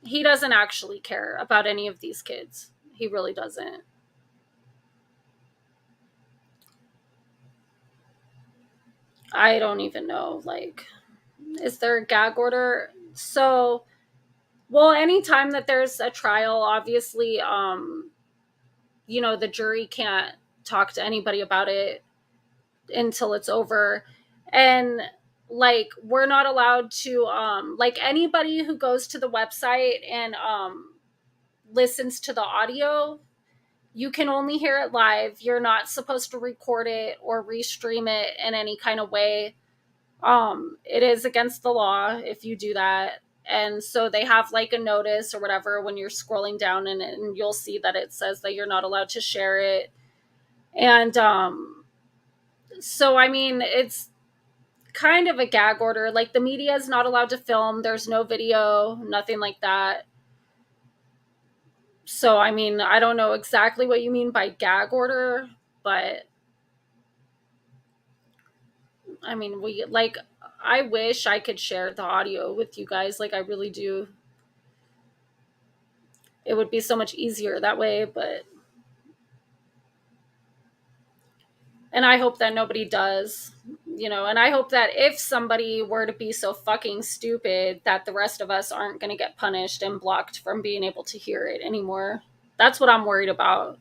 He doesn't actually care about any of these kids. He really doesn't. I don't even know, like, is there a gag order? So, well, anytime that there's a trial, obviously, you know, the jury can't talk to anybody about it until it's over. And like, we're not allowed to, like, anybody who goes to the website and listens to the audio, you can only hear it live. You're not supposed to record it or restream it in any kind of way. It is against the law if you do that. And so they have like a notice or whatever when you're scrolling down, and you'll see that it says that you're not allowed to share it. And so I mean, it's kind of a gag order. Like, the media is not allowed to film. There's no video, nothing like that. So I mean, I don't know exactly what you mean by gag order, but I mean, I wish I could share the audio with you guys. Like, I really do. It would be so much easier that way, and I hope that nobody does, you know, and I hope that if somebody were to be so fucking stupid, that the rest of us aren't going to get punished and blocked from being able to hear it anymore. That's what I'm worried about.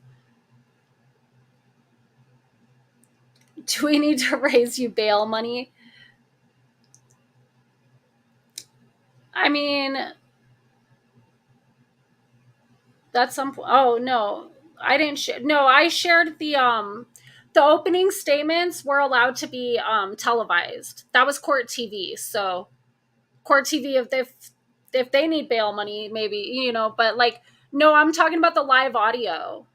Do we need to raise you bail money? I mean, that's some. Oh no, I didn't share. No, I shared the opening statements were allowed to be televised. That was court TV. So court TV, if they need bail money, maybe, you know. But like, no, I'm talking about the live audio.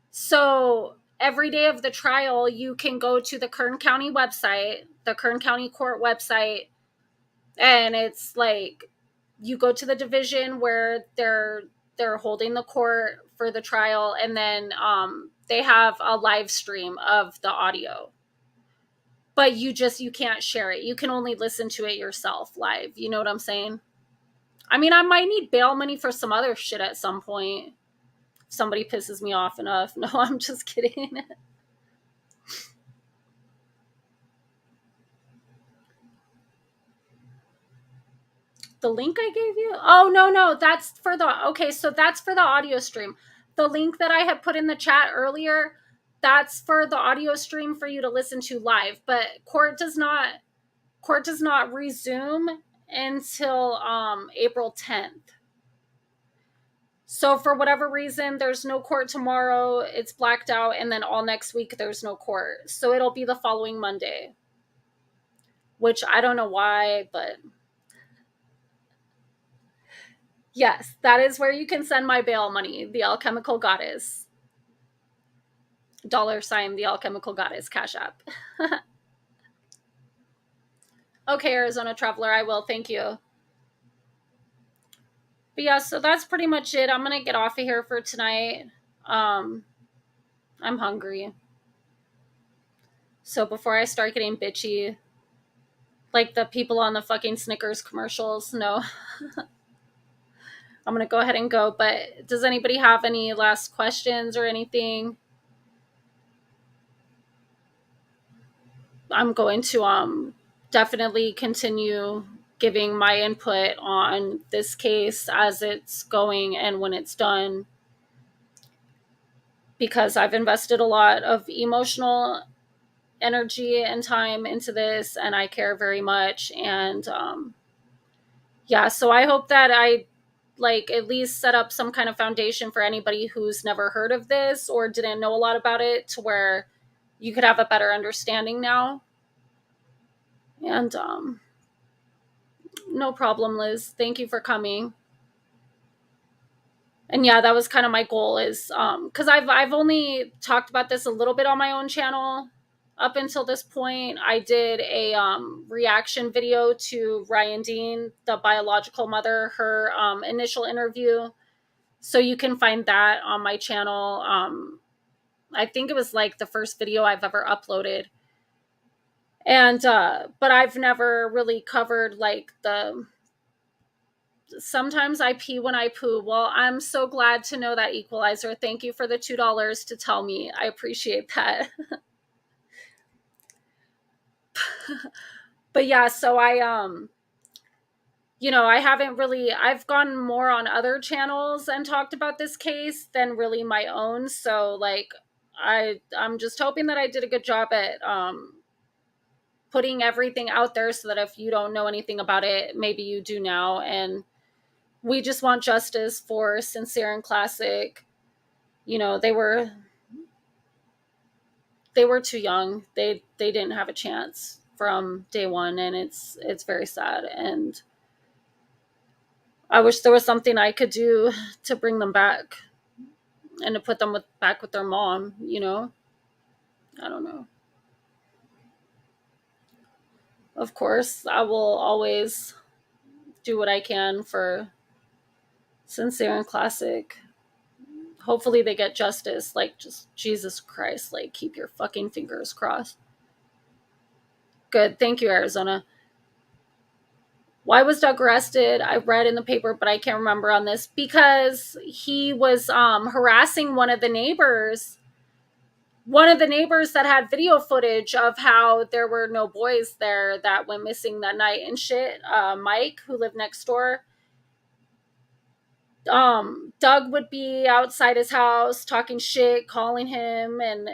So every day of the trial, you can go to the Kern County website, the Kern County Court website, and it's like you go to the division where they're holding the court for the trial, and then they have a live stream of the audio. But you can't share it. You can only listen to it yourself live. You know what I'm saying? I mean, I might need bail money for some other shit at some point. If somebody pisses me off enough. No, I'm just kidding. The link I gave you? Oh, no, that's for the, okay, so that's for the audio stream. The link that I had put in the chat earlier, that's for the audio stream for you to listen to live. But court does not resume until April 10th. So for whatever reason, there's no court tomorrow. It's blacked out, and then all next week there's no court. So it'll be the following Monday, which I don't know why, but yes, that is where you can send my bail money, the alchemical goddess. $, the alchemical goddess Cash App. Okay, Arizona Traveler, I will. Thank you. But yeah, so that's pretty much it. I'm going to get off of here for tonight. I'm hungry. So before I start getting bitchy, like the people on the fucking Snickers commercials, no. I'm going to go ahead and go. But does anybody have any last questions or anything? I'm going to definitely continue giving my input on this case as it's going and when it's done, because I've invested a lot of emotional energy and time into this, and I care very much. And yeah, so I hope that I like at least set up some kind of foundation for anybody who's never heard of this or didn't know a lot about it, to where you could have a better understanding now. And no problem, Liz. Thank you for coming. And yeah, that was kind of my goal, is because I've only talked about this a little bit on my own channel up until this point. I did a reaction video to Ryan Dean, the biological mother, her initial interview. So you can find that on my channel. I think it was like the first video I've ever uploaded. And but I've never really covered like the sometimes I pee when I poo. Well, I'm so glad to know that, Equalizer. Thank you for the $2 to tell me. I appreciate that. But yeah, so I I haven't really, I've gone more on other channels and talked about this case than really my own. So like I'm just hoping that I did a good job at putting everything out there, so that if you don't know anything about it, maybe you do now. And we just want justice for Sincere and Classic. They were too young. They didn't have a chance from day one, and it's very sad. And I wish there was something I could do to bring them back and to put them back with their mom. I don't know. Of course, I will always do what I can for Sincere and Classic. Hopefully they get justice. Like, just Jesus Christ, like, keep your fucking fingers crossed. Good. Thank you, Arizona. Why was Doug arrested? I read in the paper, but I can't remember on this. Because he was harassing one of the neighbors. One of the neighbors that had video footage of how there were no boys there that went missing that night and shit. Mike, who lived next door. Doug would be outside his house talking shit, calling him and,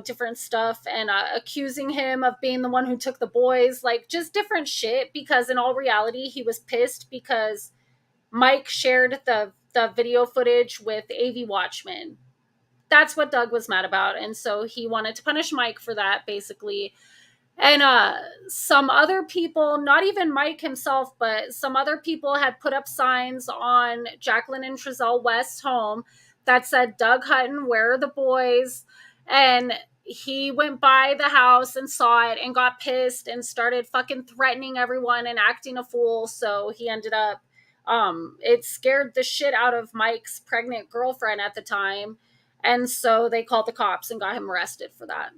different stuff, and accusing him of being the one who took the boys, like just different shit, because in all reality, he was pissed because Mike shared the video footage with AV Watchman. That's what Doug was mad about. And so he wanted to punish Mike for that, basically. And some other people, not even Mike himself, but some other people had put up signs on Jacqueline and Trezell West's home that said, Doug Hutton, where are the boys? And he went by the house and saw it and got pissed and started fucking threatening everyone and acting a fool. So he ended up, it scared the shit out of Mike's pregnant girlfriend at the time. And so they called the cops and got him arrested for that.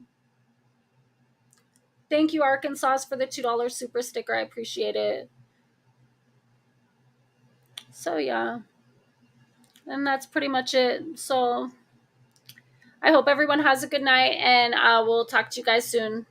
Thank you, Arkansas, for the $2 super sticker. I appreciate it. So, yeah. And that's pretty much it. So, I hope everyone has a good night, and I will talk to you guys soon.